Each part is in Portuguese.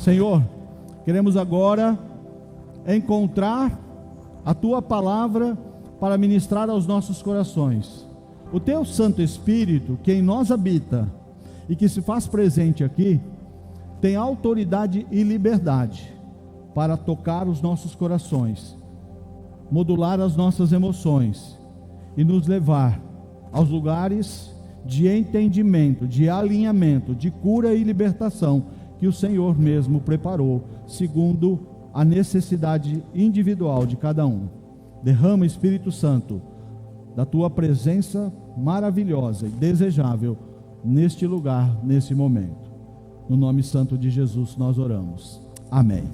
Senhor, queremos agora encontrar a Tua palavra para ministrar aos nossos corações. O Teu Santo Espírito, que em nós habita e que se faz presente aqui, tem autoridade e liberdade para tocar os nossos corações, modular as nossas emoções e nos levar aos lugares de entendimento, de alinhamento, de cura e libertação que o Senhor mesmo preparou, segundo a necessidade individual de cada um. Derrama, Espírito Santo, da Tua presença maravilhosa e desejável neste lugar, nesse momento. No nome santo de Jesus nós oramos. Amém.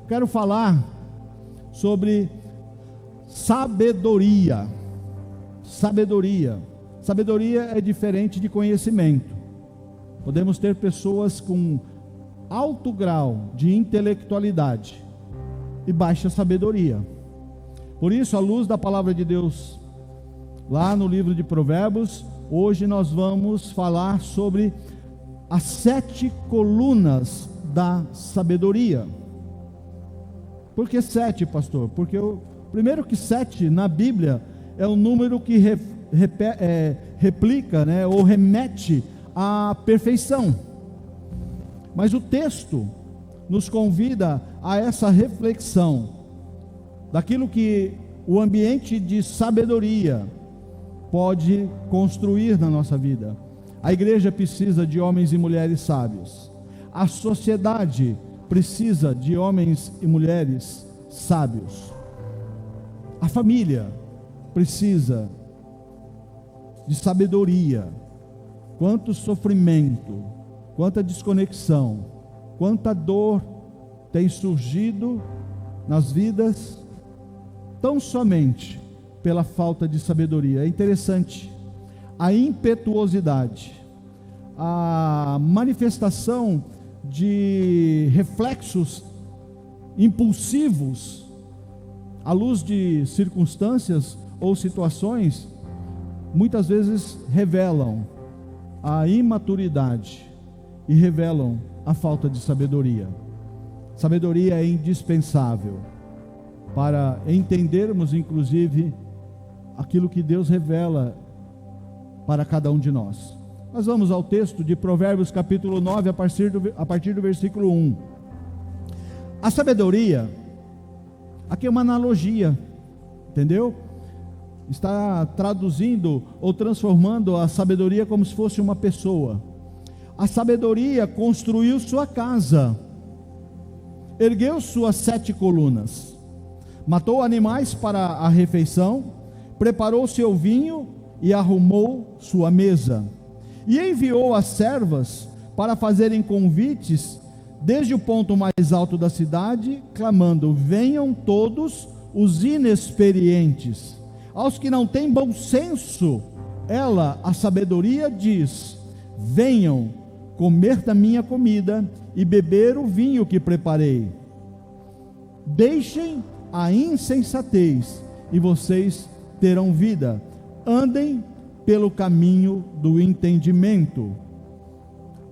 Quero falar sobre sabedoria. Sabedoria. Sabedoria é diferente de conhecimento. Podemos ter pessoas com alto grau de intelectualidade e baixa sabedoria. Por isso, à luz da palavra de Deus, lá no livro de Provérbios, hoje nós vamos falar sobre as 7 colunas da sabedoria. Por que 7, pastor? Porque primeiro que 7 na Bíblia é um número que replica, ou remete à perfeição. Mas o texto nos convida a essa reflexão daquilo que o ambiente de sabedoria pode construir na nossa vida. A igreja precisa de homens e mulheres sábios. A sociedade precisa de homens e mulheres sábios. A família precisa de sabedoria. Quanto sofrimento, quanta desconexão, quanta dor tem surgido nas vidas, tão somente pela falta de sabedoria. É interessante, a impetuosidade, a manifestação de reflexos impulsivos à luz de circunstâncias ou situações, muitas vezes revelam a imaturidade e revelam a falta de sabedoria. Sabedoria é indispensável para entendermos, inclusive, aquilo que Deus revela para cada um de nós. Nós vamos ao texto de Provérbios capítulo 9, a partir do versículo 1. A sabedoria, aqui é uma analogia, entendeu? Está traduzindo ou transformando a sabedoria como se fosse uma pessoa. A sabedoria construiu sua casa, ergueu suas 7 colunas, matou animais para a refeição, preparou seu vinho e arrumou sua mesa, e enviou as servas para fazerem convites desde o ponto mais alto da cidade, clamando: venham todos os inexperientes. Aos que não têm bom senso, ela, a sabedoria, diz: venham comer da minha comida e beber o vinho que preparei. Deixem a insensatez e vocês terão vida. Andem pelo caminho do entendimento.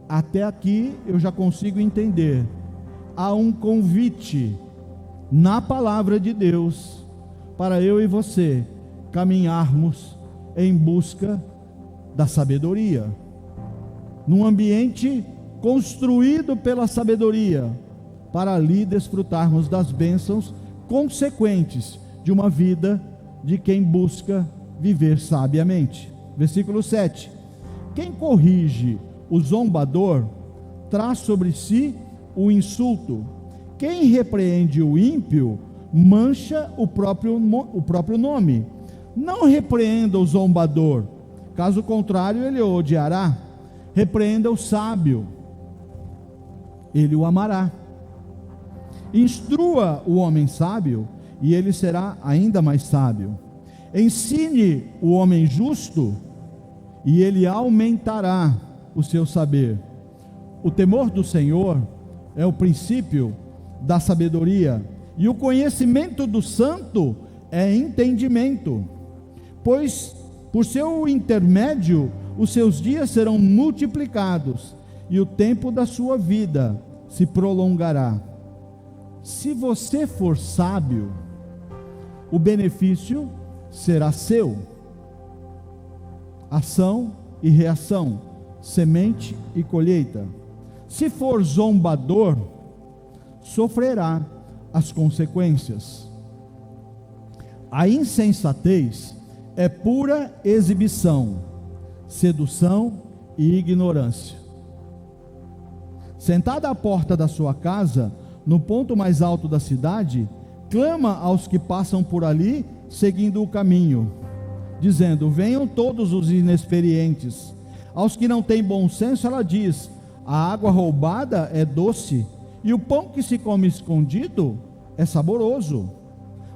Até aqui eu já consigo entender. Há um convite na palavra de Deus para eu e você caminharmos em busca da sabedoria, num ambiente construído pela sabedoria, para ali desfrutarmos das bênçãos consequentes de uma vida de quem busca viver sabiamente. Versículo 7: quem corrige o zombador traz sobre si o insulto, quem repreende o ímpio mancha o próprio nome. Não repreenda o zombador, caso contrário ele o odiará. Repreenda o sábio, ele o amará. Instrua o homem sábio e ele será ainda mais sábio. Ensine o homem justo e ele aumentará o seu saber. O temor do Senhor é o princípio da sabedoria, e o conhecimento do santo é entendimento, pois por seu intermédio os seus dias serão multiplicados, e o tempo da sua vida se prolongará. Se você for sábio, o benefício será seu. Ação e reação, semente e colheita. Se for zombador, sofrerá as consequências. A insensatez é pura exibição, sedução e ignorância. Sentada à porta da sua casa, no ponto mais alto da cidade, clama aos que passam por ali, seguindo o caminho, dizendo: venham todos os inexperientes. Aos que não têm bom senso, ela diz: a água roubada é doce, e o pão que se come escondido é saboroso.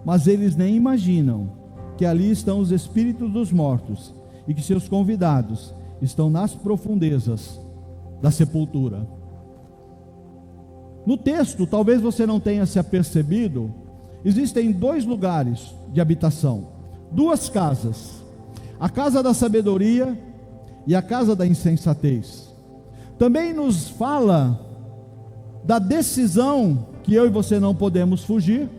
Mas eles nem imaginam que ali estão os espíritos dos mortos, e que seus convidados estão nas profundezas da sepultura. No texto, talvez você não tenha se apercebido, existem dois lugares de habitação, duas casas: a casa da sabedoria e a casa da insensatez. Também nos fala da decisão que eu e você não podemos fugir,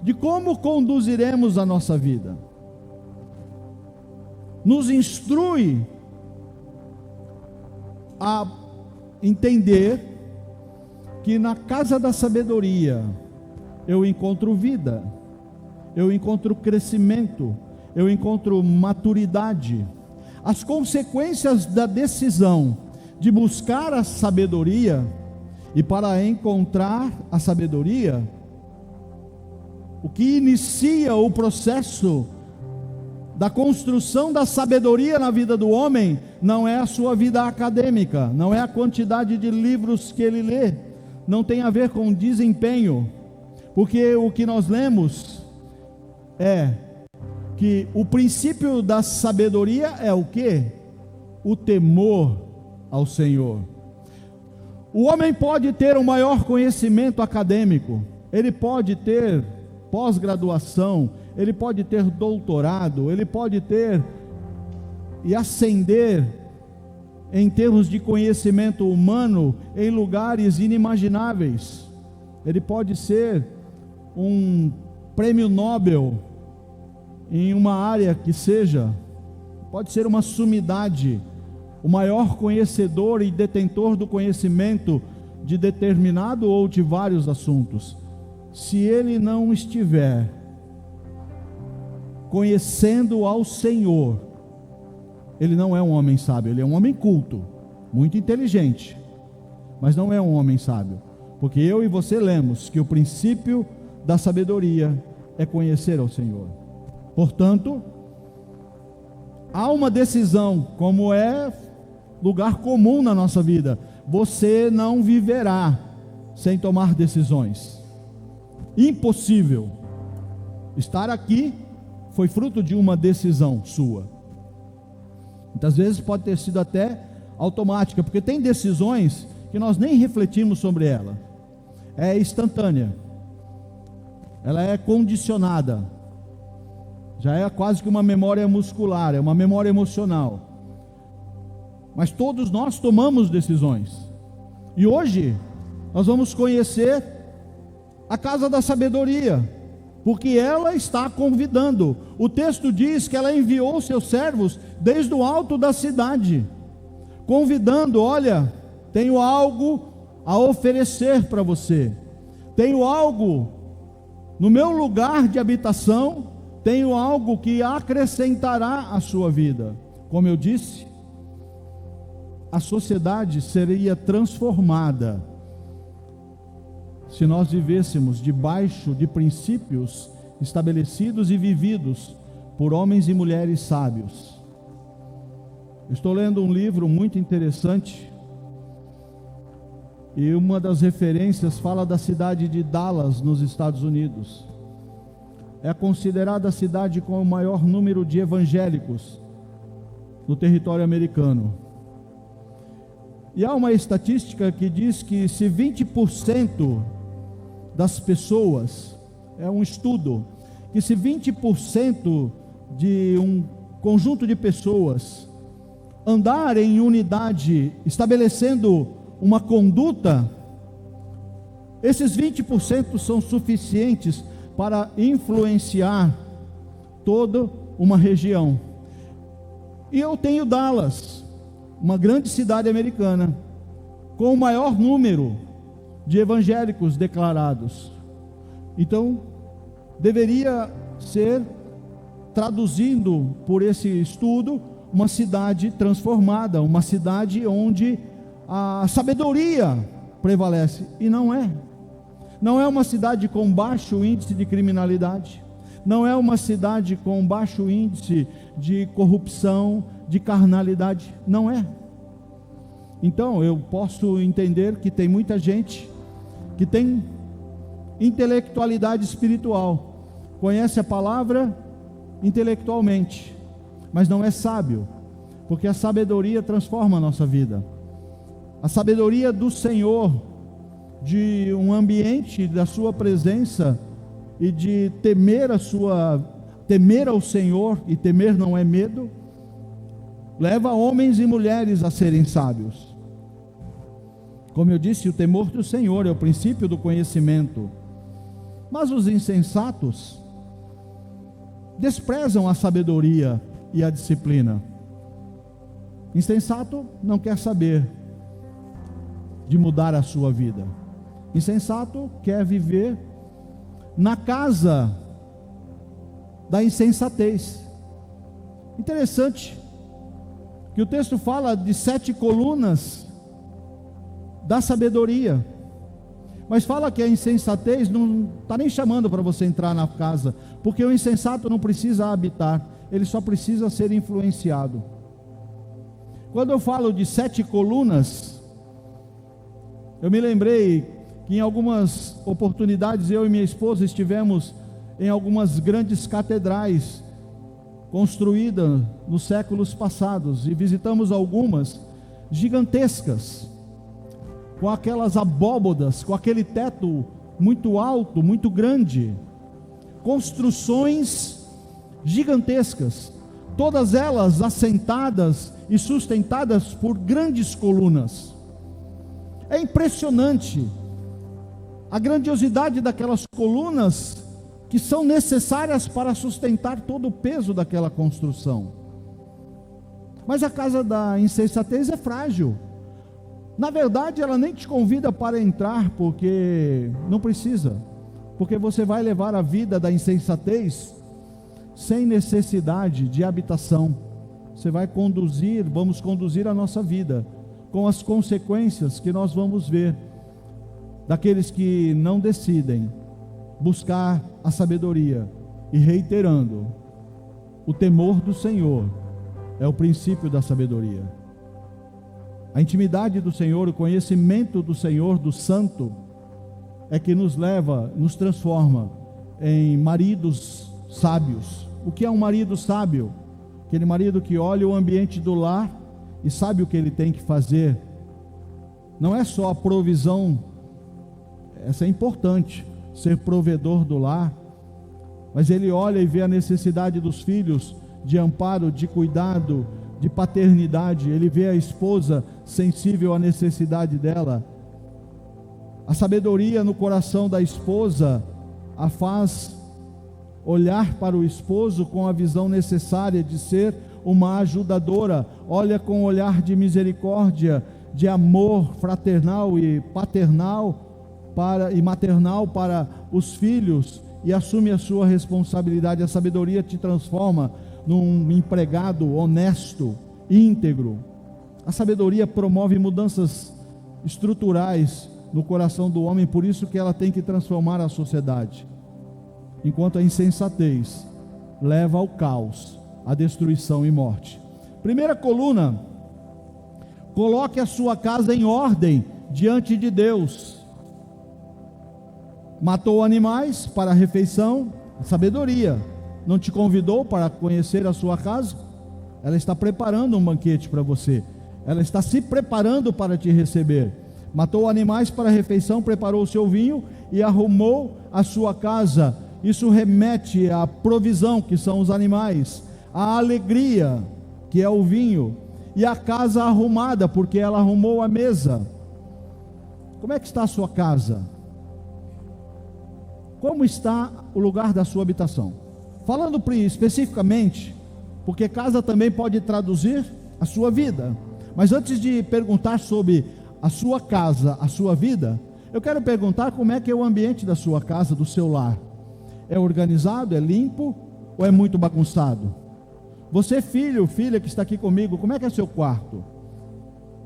de como conduziremos a nossa vida. Nos instrui a entender que na casa da sabedoria eu encontro vida, eu encontro crescimento, eu encontro maturidade. As consequências da decisão de buscar a sabedoria, e para encontrar a sabedoria, o que inicia o processo da construção da sabedoria na vida do homem, não é a sua vida acadêmica, não é a quantidade de livros que ele lê, não tem a ver com desempenho, porque o que nós lemos é que o princípio da sabedoria é o quê? O temor ao Senhor. O homem pode ter um maior conhecimento acadêmico, ele pode ter pós-graduação, ele pode ter doutorado, ele pode ter e ascender em termos de conhecimento humano em lugares inimagináveis. Ele pode ser um prêmio Nobel em uma área que seja, pode ser uma sumidade, o maior conhecedor e detentor do conhecimento de determinado ou de vários assuntos. Se ele não estiver conhecendo ao Senhor, ele não é um homem sábio, ele é um homem culto, muito inteligente, mas não é um homem sábio, porque eu e você lemos que o princípio da sabedoria é conhecer ao Senhor. Portanto, há uma decisão, como é lugar comum na nossa vida: você não viverá sem tomar decisões. Impossível. Estar aqui foi fruto de uma decisão sua. Muitas vezes pode ter sido até automática, porque tem decisões que nós nem refletimos sobre ela. É instantânea. Ela é condicionada. Já é quase que uma memória muscular, é uma memória emocional. Mas todos nós tomamos decisões. E hoje nós vamos conhecer a casa da sabedoria, porque ela está convidando. O texto diz que ela enviou seus servos desde o alto da cidade, convidando: olha, tenho algo a oferecer para você, tenho algo no meu lugar de habitação, tenho algo que acrescentará à sua vida. Como eu disse, a sociedade seria transformada se nós vivêssemos debaixo de princípios estabelecidos e vividos por homens e mulheres sábios. Estou lendo um livro muito interessante, e uma das referências fala da cidade de Dallas, nos Estados Unidos. É considerada a cidade com o maior número de evangélicos no território americano. E há uma estatística que diz que se 20% das pessoas, é um estudo, que se 20% de um conjunto de pessoas andar em unidade, estabelecendo uma conduta, Esses 20% são suficientes para influenciar toda uma região. E eu tenho Dallas, uma grande cidade americana, com o maior número de evangélicos declarados. Então, deveria ser, traduzindo por esse estudo, uma cidade transformada, uma cidade onde a sabedoria prevalece. E não é. Não é uma cidade com baixo índice de criminalidade. Não é uma cidade com baixo índice de corrupção, de carnalidade. Não é. Então, eu posso entender que tem muita gente que tem intelectualidade espiritual, conhece a palavra intelectualmente, mas não é sábio, porque a sabedoria transforma a nossa vida. A sabedoria do Senhor, de um ambiente da sua presença e de temer ao Senhor, e temer não é medo, leva homens e mulheres a serem sábios. Como eu disse, o temor do Senhor é o princípio do conhecimento. Mas os insensatos desprezam a sabedoria e a disciplina. Insensato não quer saber de mudar a sua vida. Insensato quer viver na casa da insensatez. Interessante que o texto fala de 7 colunas da sabedoria, mas fala que a insensatez não está nem chamando para você entrar na casa, porque o insensato não precisa habitar, ele só precisa ser influenciado. Quando eu falo de 7 colunas, eu me lembrei que em algumas oportunidades eu e minha esposa estivemos em algumas grandes catedrais construídas nos séculos passados, e visitamos algumas gigantescas, com aquelas abóbodas, com aquele teto muito alto, muito grande, construções gigantescas, todas elas assentadas e sustentadas por grandes colunas. É impressionante a grandiosidade daquelas colunas, que são necessárias para sustentar todo o peso daquela construção. Mas a casa da insensatez é frágil. Na verdade, ela nem te convida para entrar, porque não precisa, porque você vai levar a vida da insensatez sem necessidade de habitação. Você vai vamos conduzir a nossa vida com as consequências que nós vamos ver daqueles que não decidem buscar a sabedoria. E reiterando, o temor do Senhor é o princípio da sabedoria. A intimidade do Senhor, o conhecimento do Senhor, do Santo, é que nos leva, nos transforma em maridos sábios. O que é um marido sábio? Aquele marido que olha o ambiente do lar e sabe o que ele tem que fazer. Não é só a provisão, essa é importante, ser provedor do lar, mas ele olha e vê a necessidade dos filhos, de amparo, de cuidado, de paternidade. Ele vê a esposa sensível à necessidade dela. A sabedoria no coração da esposa a faz olhar para o esposo com a visão necessária de ser uma ajudadora. Olha com um olhar de misericórdia, de amor fraternal e paternal e maternal para os filhos, e assume a sua responsabilidade. A sabedoria te transforma num empregado honesto, íntegro. A sabedoria promove mudanças estruturais no coração do homem, por isso que ela tem que transformar a sociedade. Enquanto a insensatez leva ao caos, à destruição e morte. Primeira coluna: coloque a sua casa em ordem diante de Deus. Matou animais para a refeição, a sabedoria não te convidou para conhecer a sua casa? Ela está preparando um banquete para você, ela está se preparando para te receber. Matou animais para a refeição, preparou o seu vinho e arrumou a sua casa. Isso remete à provisão, que são os animais, à alegria, que é o vinho, e a casa arrumada, porque ela arrumou a mesa. Como é que está a sua casa? como está o lugar da sua habitação? Falando especificamente, porque casa também pode traduzir a sua vida. Mas antes de perguntar sobre a sua casa, a sua vida, eu quero perguntar como é que é o ambiente da sua casa, do seu lar. É organizado, é limpo ou é muito bagunçado? Você, filho, filha que está aqui comigo, como é que é seu quarto?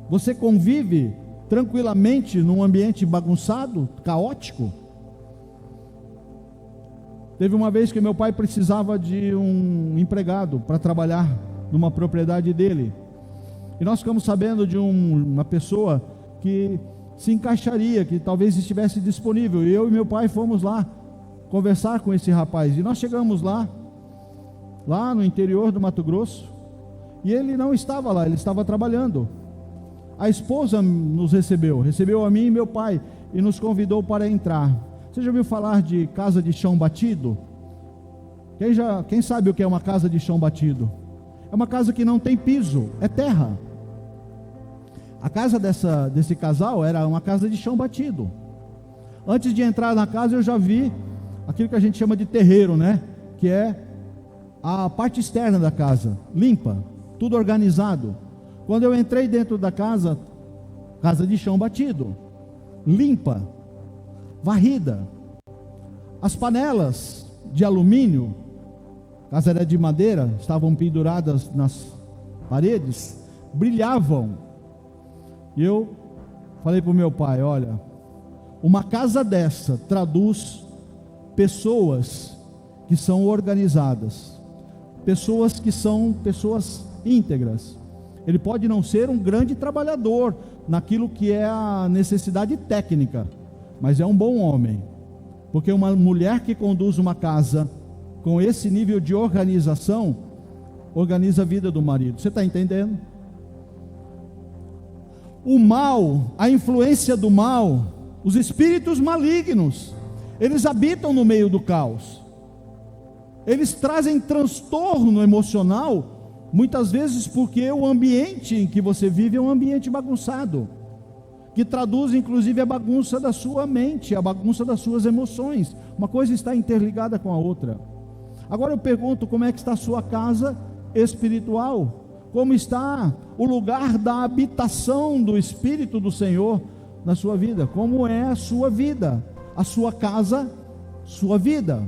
Você convive tranquilamente num ambiente bagunçado, caótico? Teve uma vez que meu pai precisava de um empregado para trabalhar numa propriedade dele. E nós ficamos sabendo de uma pessoa que se encaixaria, que talvez estivesse disponível. E eu e meu pai fomos lá conversar com esse rapaz. E nós chegamos lá no interior do Mato Grosso. E ele não estava lá, ele estava trabalhando. A esposa nos recebeu a mim e meu pai e nos convidou para entrar. Você já ouviu falar de casa de chão batido? Quem sabe o que é uma casa de chão batido? É uma casa que não tem piso, é terra. A casa desse casal era uma casa de chão batido. Antes de entrar na casa eu já vi aquilo que a gente chama de terreiro, né? Que é a parte externa da casa, limpa, tudo organizado. Quando eu entrei dentro da casa de chão batido, limpa, varrida. As panelas de alumínio, a casa era de madeira, estavam penduradas nas paredes, brilhavam. E eu falei para o meu pai: olha, uma casa dessa traduz pessoas que são organizadas, pessoas que são pessoas íntegras. Ele pode não ser um grande trabalhador naquilo que é a necessidade técnica, mas é um bom homem, porque uma mulher que conduz uma casa com esse nível de organização, organiza a vida do marido. Você está entendendo? O mal, a influência do mal, os espíritos malignos, eles habitam no meio do caos. Eles trazem transtorno emocional, muitas vezes porque o ambiente em que você vive é um ambiente bagunçado, que traduz inclusive a bagunça da sua mente, a bagunça das suas emoções. Uma coisa está interligada com a outra. Agora eu pergunto, como é que está a sua casa espiritual? Como está o lugar da habitação do Espírito do Senhor na sua vida? Como é a sua vida? A sua casa, sua vida?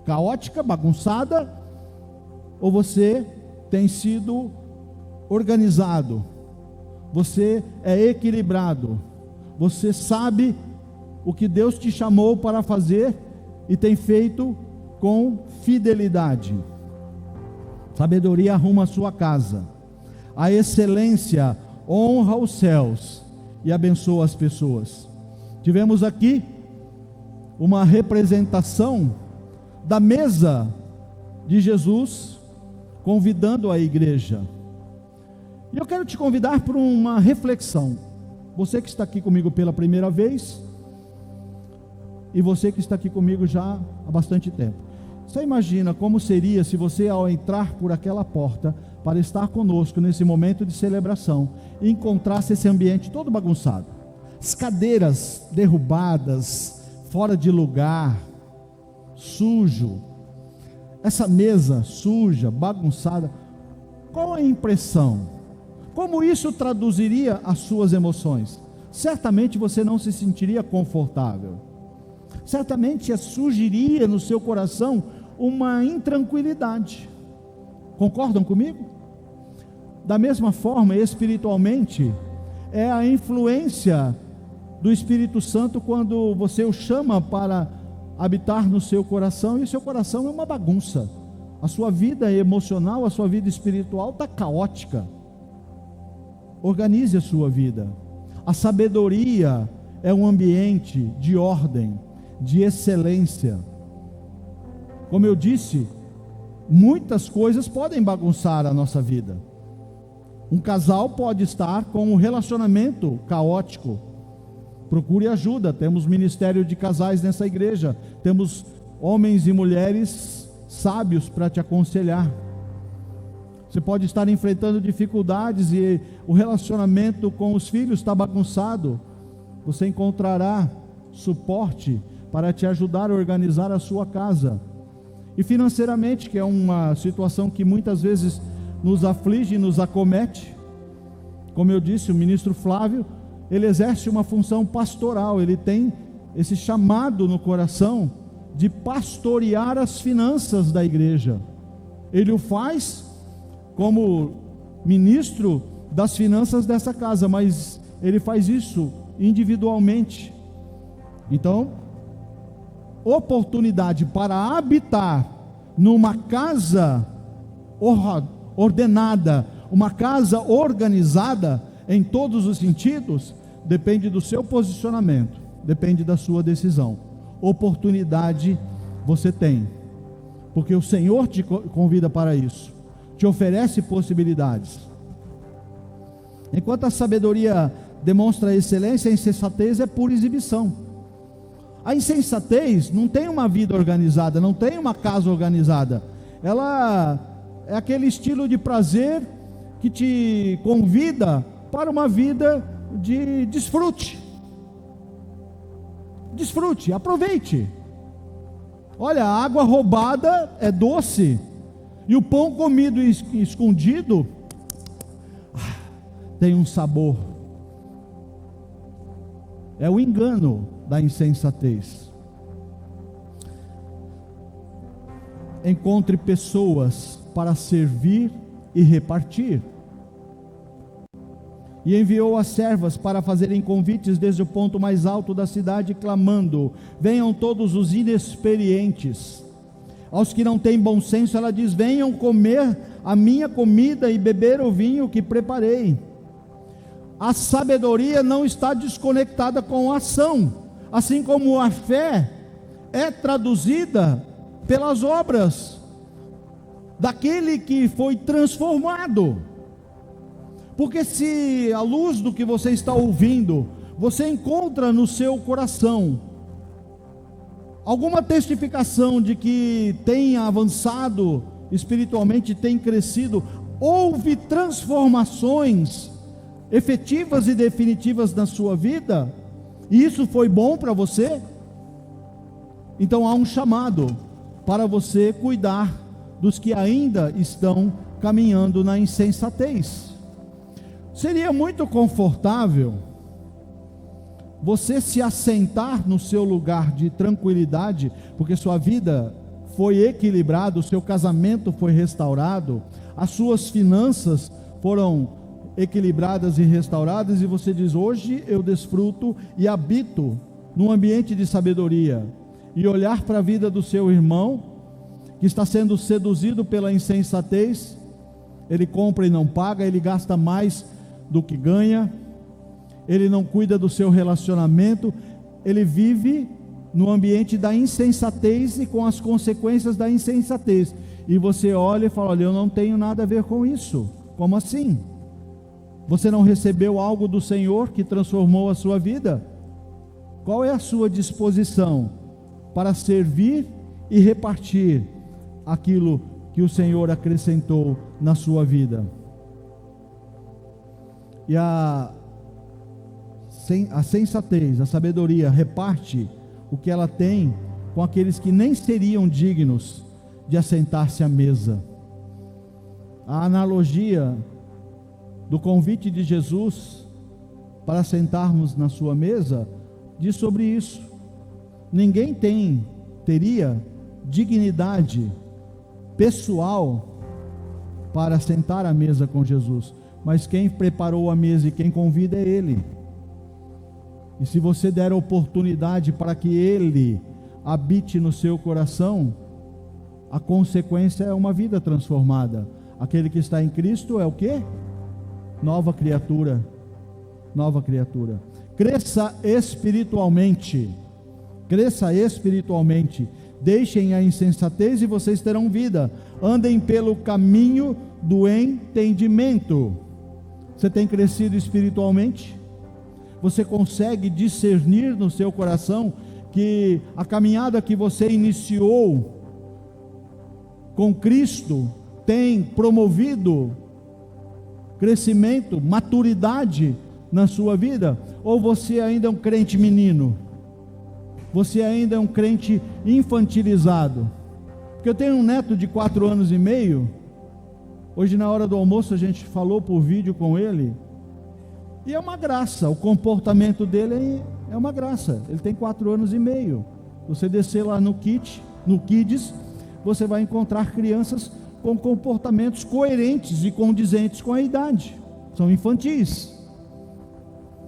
Caótica, bagunçada? Ou você tem sido organizado? Você é equilibrado? Você sabe o que Deus te chamou para fazer e tem feito com fidelidade? Sabedoria arruma a sua casa. A excelência honra os céus e abençoa as pessoas. Tivemos aqui uma representação da mesa de Jesus, convidando a igreja. E eu quero te convidar para uma reflexão. Você que está aqui comigo pela primeira vez, e você que está aqui comigo já há bastante tempo. Você imagina como seria se você, ao entrar por aquela porta para estar conosco nesse momento de celebração, encontrasse esse ambiente todo bagunçado, as cadeiras derrubadas, fora de lugar, sujo, essa mesa suja, bagunçada? Qual a impressão? Como isso traduziria as suas emoções? Certamente você não se sentiria confortável. Certamente surgiria no seu coração uma intranquilidade. Concordam comigo? Da mesma forma, espiritualmente, é a influência do Espírito Santo quando você o chama para habitar no seu coração, e o seu coração é uma bagunça. A sua vida emocional, a sua vida espiritual está caótica. Organize a sua vida. A sabedoria é um ambiente de ordem, de excelência. Como eu disse, muitas coisas podem bagunçar a nossa vida. Um casal pode estar com um relacionamento caótico. Procure ajuda. Temos ministério de casais nessa igreja. Temos homens e mulheres sábios para te aconselhar. Você pode estar enfrentando dificuldades e o relacionamento com os filhos está bagunçado. Você encontrará suporte para te ajudar a organizar a sua casa. E financeiramente, que é uma situação que muitas vezes nos aflige e nos acomete. Como eu disse, o ministro Flávio, ele exerce uma função pastoral, ele tem esse chamado no coração de pastorear as finanças da igreja. Ele o faz como ministro das finanças dessa casa, mas ele faz isso individualmente. Então, oportunidade para habitar numa casa ordenada, uma casa organizada em todos os sentidos, depende do seu posicionamento, depende da sua decisão. Oportunidade você tem, porque o Senhor te convida para isso, te oferece possibilidades. Enquanto a sabedoria demonstra excelência, a insensatez é pura exibição. A insensatez não tem uma vida organizada, não tem uma casa organizada. Ela é aquele estilo de prazer que te convida para uma vida de desfrute. Desfrute, aproveite. Olha, a água roubada é doce, e o pão comido e escondido tem um sabor. É o engano da insensatez. Encontre pessoas para servir e repartir. E enviou as servas para fazerem convites desde o ponto mais alto da cidade, clamando: venham todos os inexperientes. Aos que não têm bom senso, ela diz: venham comer a minha comida e beber o vinho que preparei. A sabedoria não está desconectada com a ação, assim como a fé é traduzida pelas obras daquele que foi transformado. Porque se à luz do que você está ouvindo, você encontra no seu coração alguma testificação de que tem avançado espiritualmente, tem crescido, houve transformações efetivas e definitivas na sua vida, e isso foi bom para você, então há um chamado para você cuidar dos que ainda estão caminhando na insensatez. Seria muito confortável você se assentar no seu lugar de tranquilidade, porque sua vida foi equilibrada, o seu casamento foi restaurado, as suas finanças foram equilibradas e restauradas, e você diz: hoje eu desfruto e habito num ambiente de sabedoria, e olhar para a vida do seu irmão, que está sendo seduzido pela insensatez, ele compra e não paga, ele gasta mais do que ganha, ele não cuida do seu relacionamento, ele vive no ambiente da insensatez e com as consequências da insensatez, e você olha e fala: olha, eu não tenho nada a ver com isso. Como assim? Você não recebeu algo do Senhor que transformou a sua vida? Qual é a sua disposição para servir e repartir aquilo que o Senhor acrescentou na sua vida? E a sensatez, a sabedoria, reparte o que ela tem com aqueles que nem seriam dignos de assentar-se à mesa. A analogia do convite de Jesus para sentarmos na sua mesa diz sobre isso. Ninguém teria dignidade pessoal para sentar à mesa com Jesus, mas quem preparou a mesa e quem convida é Ele. E se você der oportunidade para que Ele habite no seu coração, a consequência é uma vida transformada. Aquele que está em Cristo é o quê? Nova criatura. Nova criatura. Cresça espiritualmente. Cresça espiritualmente. Deixem a insensatez e vocês terão vida. Andem pelo caminho do entendimento. Você tem crescido espiritualmente? Você consegue discernir no seu coração que a caminhada que você iniciou com Cristo tem promovido crescimento, maturidade na sua vida? Ou você ainda é um crente menino? você ainda é um crente infantilizado. Porque eu tenho um neto de 4 anos e meio. Hoje na hora do almoço a gente falou por vídeo com ele, e é uma graça, o comportamento dele é uma graça. Ele tem 4 anos e meio. Você descer lá no Kids, você vai encontrar crianças com comportamentos coerentes e condizentes com a idade. São infantis.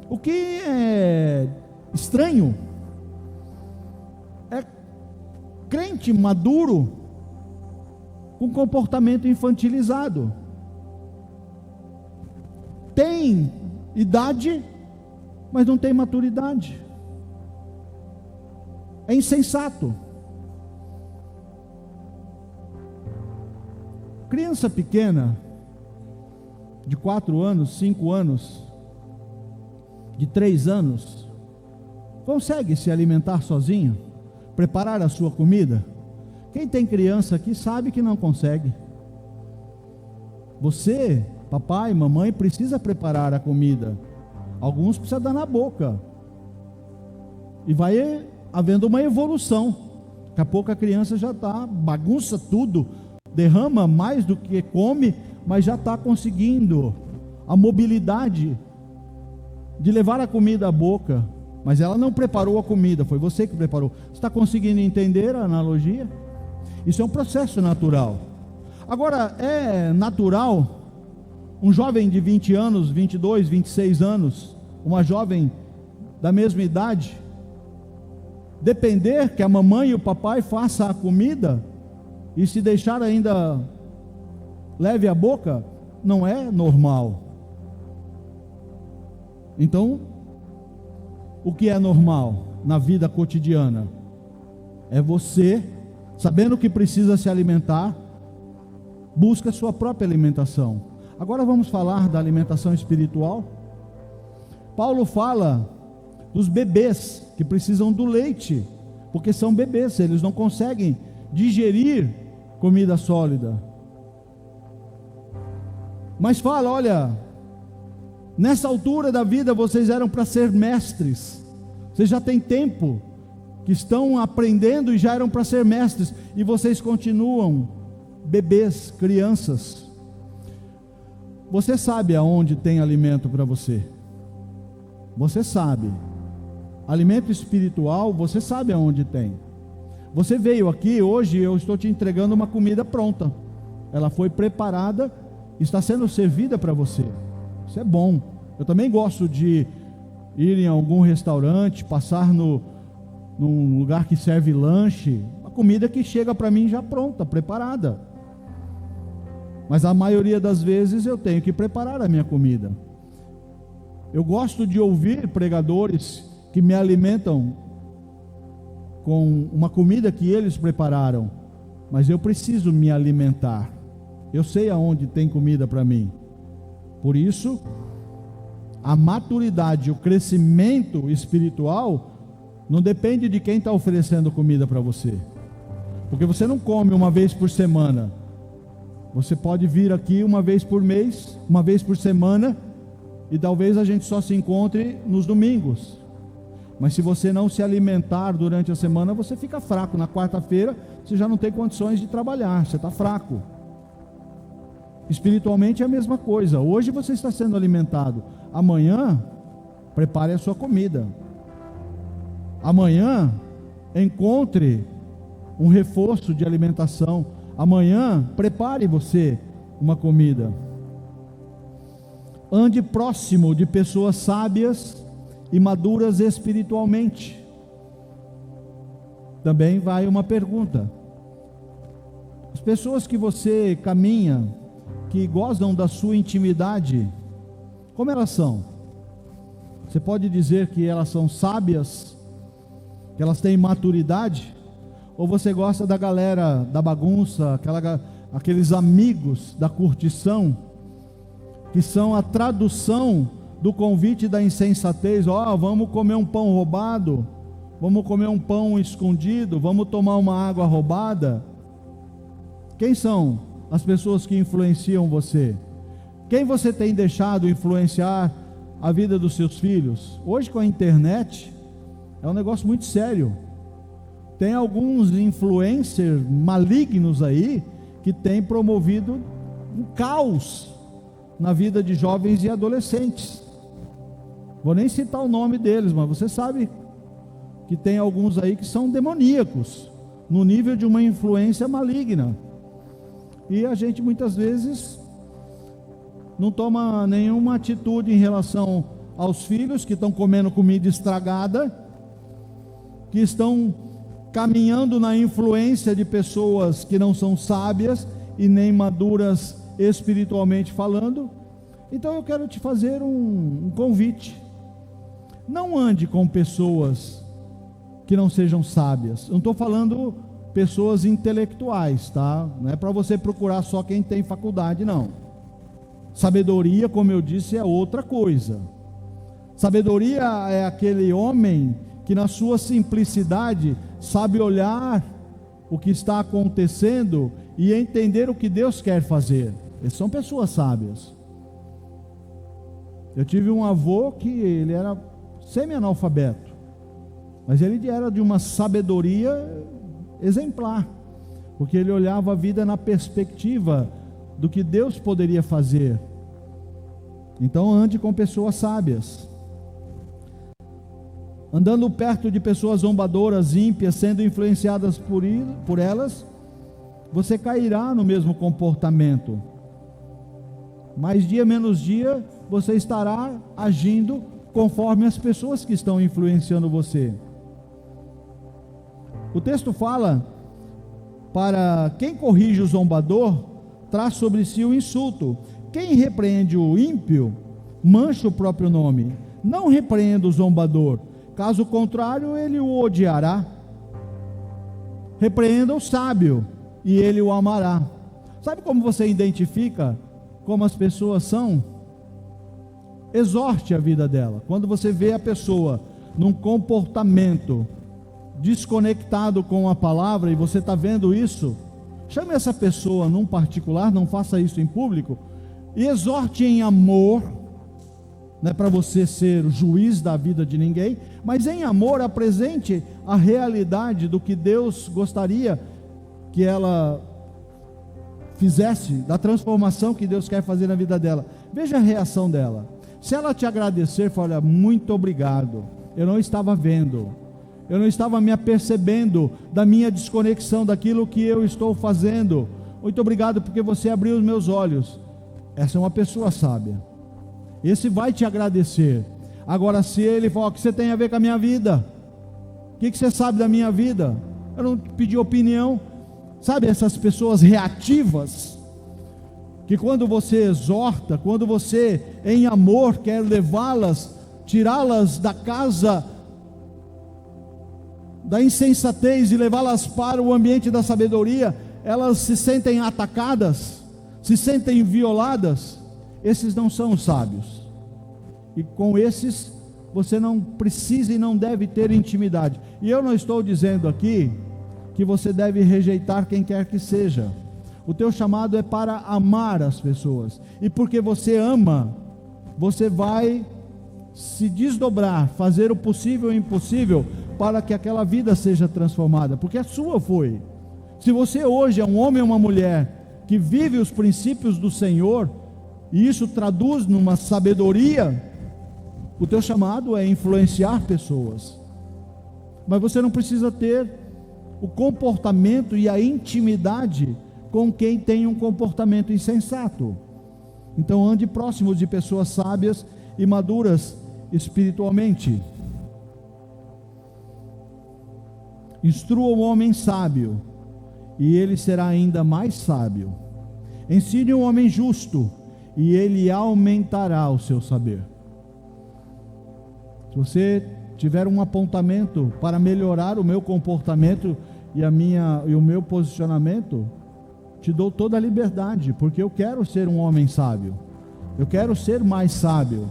O que é estranho é crente maduro com comportamento infantilizado. Tem idade, mas não tem maturidade. É insensato. Criança pequena, de 4 anos, 5 anos, de 3 anos, consegue se alimentar sozinho? Preparar a sua comida? Quem tem criança aqui sabe que não consegue. Você, papai, mamãe, precisa preparar a comida. Alguns precisam dar na boca. E vai havendo uma evolução. Daqui a pouco a criança já está, bagunça tudo, derrama mais do que come, mas já está conseguindo a mobilidade de levar a comida à boca. Mas ela não preparou a comida, foi você que preparou. Você está conseguindo entender a analogia? Isso é um processo natural. Agora, é natural um jovem de 20 anos, 22, 26 anos, uma jovem da mesma idade, depender que a mamãe e o papai façam a comida e se deixar ainda leve a boca? Não é normal. Então, o que é normal na vida cotidiana? É você, sabendo que precisa se alimentar, busca a sua própria alimentação. Agora vamos falar da alimentação espiritual. Paulo fala dos bebês que precisam do leite, porque são bebês, eles não conseguem digerir comida sólida. Mas fala, olha, nessa altura da vida vocês eram para ser mestres. Vocês já têm tempo que estão aprendendo e já eram para ser mestres, e vocês continuam bebês, crianças. Você sabe aonde tem alimento para você? Você sabe. Alimento espiritual, você sabe aonde tem. Você veio aqui hoje, eu estou te entregando uma comida pronta. Ela foi preparada, está sendo servida para você. Isso é bom. Eu também gosto de ir em algum restaurante, passar num lugar que serve lanche, uma comida que chega para mim já pronta, preparada. Mas a maioria das vezes eu tenho que preparar a minha comida. Eu gosto de ouvir pregadores que me alimentam com uma comida que eles prepararam, mas eu preciso me alimentar. Eu sei aonde tem comida para mim. Por isso, a maturidade, o crescimento espiritual não depende de quem está oferecendo comida para você, porque você não come uma vez por semana. Você pode vir aqui uma vez por mês, uma vez por semana, e talvez a gente só se encontre nos domingos. Mas se você não se alimentar durante a semana, você fica fraco. Na quarta-feira você já não tem condições de trabalhar, você está fraco. Espiritualmente é a mesma coisa. Hoje você está sendo alimentado, amanhã prepare a sua comida. Amanhã encontre um reforço de alimentação. Amanhã prepare você uma comida. Ande próximo de pessoas sábias e maduras espiritualmente. Também vai uma pergunta: as pessoas que você caminha, que gozam da sua intimidade, como elas são? Você pode dizer que elas são sábias, que elas têm maturidade? Ou você gosta da galera da bagunça, aqueles amigos da curtição, que são a tradução do convite da insensatez? Vamos comer um pão roubado, vamos comer um pão escondido, vamos tomar uma água roubada. Quem são as pessoas que influenciam você? Quem você tem deixado influenciar a vida dos seus filhos? Hoje com a internet é um negócio muito sério. Tem alguns influencers malignos aí que têm promovido um caos na vida de jovens e adolescentes. Vou nem citar o nome deles, mas você sabe que tem alguns aí que são demoníacos, no nível de uma influência maligna. E a gente muitas vezes não toma nenhuma atitude em relação aos filhos que estão comendo comida estragada, que estão caminhando na influência de pessoas que não são sábias e nem maduras espiritualmente falando. Então eu quero te fazer um convite. Não ande com pessoas que não sejam sábias. Eu não estou falando pessoas intelectuais, tá? Não é para você procurar só quem tem faculdade, não. Sabedoria, como eu disse, é outra coisa. Sabedoria é aquele homem que na sua simplicidade sabe olhar o que está acontecendo e entender o que Deus quer fazer. Essas são pessoas sábias. Eu tive um avô que ele era semi-analfabeto, mas ele era de uma sabedoria exemplar, porque ele olhava a vida na perspectiva do que Deus poderia fazer. Então ande com pessoas sábias. Andando perto de pessoas zombadoras, ímpias, sendo influenciadas por elas, você cairá no mesmo comportamento. Mais dia menos dia, você estará agindo conforme as pessoas que estão influenciando você. O texto fala: para quem corrige o zombador, traz sobre si o insulto. Quem repreende o ímpio, mancha o próprio nome. Não repreenda o zombador, caso contrário, ele o odiará. Repreenda o sábio, e ele o amará. Sabe como você identifica como as pessoas são? Exorte a vida dela. Quando você vê a pessoa num comportamento desconectado com a palavra, e você está vendo isso, chame essa pessoa num particular, não faça isso em público, e exorte em amor. Não é para você ser o juiz da vida de ninguém, mas em amor apresente a realidade do que Deus gostaria que ela fizesse, da transformação que Deus quer fazer na vida dela. Veja a reação dela. Se ela te agradecer, fala: olha, muito obrigado, eu não estava vendo, eu não estava me apercebendo da minha desconexão daquilo que eu estou fazendo, muito obrigado porque você abriu os meus olhos. Essa é uma pessoa sábia. Esse vai te agradecer. Agora, se ele falar: o que você tem a ver com a minha vida? O que você sabe da minha vida? Eu não pedi opinião. Sabe essas pessoas reativas, que quando você exorta, quando você em amor quer levá-las, tirá-las da casa da insensatez e levá-las para o ambiente da sabedoria, elas se sentem atacadas, se sentem violadas. Esses não são os sábios, e com esses você não precisa e não deve ter intimidade. E eu não estou dizendo aqui que você deve rejeitar quem quer que seja. O teu chamado é para amar as pessoas, e porque você ama, você vai se desdobrar, fazer o possível e o impossível para que aquela vida seja transformada, porque a sua foi. Se você hoje é um homem ou uma mulher que vive os princípios do Senhor, e isso traduz numa sabedoria, o teu chamado é influenciar pessoas. Mas você não precisa ter o comportamento e a intimidade com quem tem um comportamento insensato. Então ande próximo de pessoas sábias e maduras espiritualmente. Instrua o homem sábio, e ele será ainda mais sábio. Ensine o homem justo, e ele aumentará o seu saber. Se você tiver um apontamento para melhorar o meu comportamento e o meu posicionamento, te dou toda a liberdade, porque eu quero ser um homem sábio, eu quero ser mais sábio,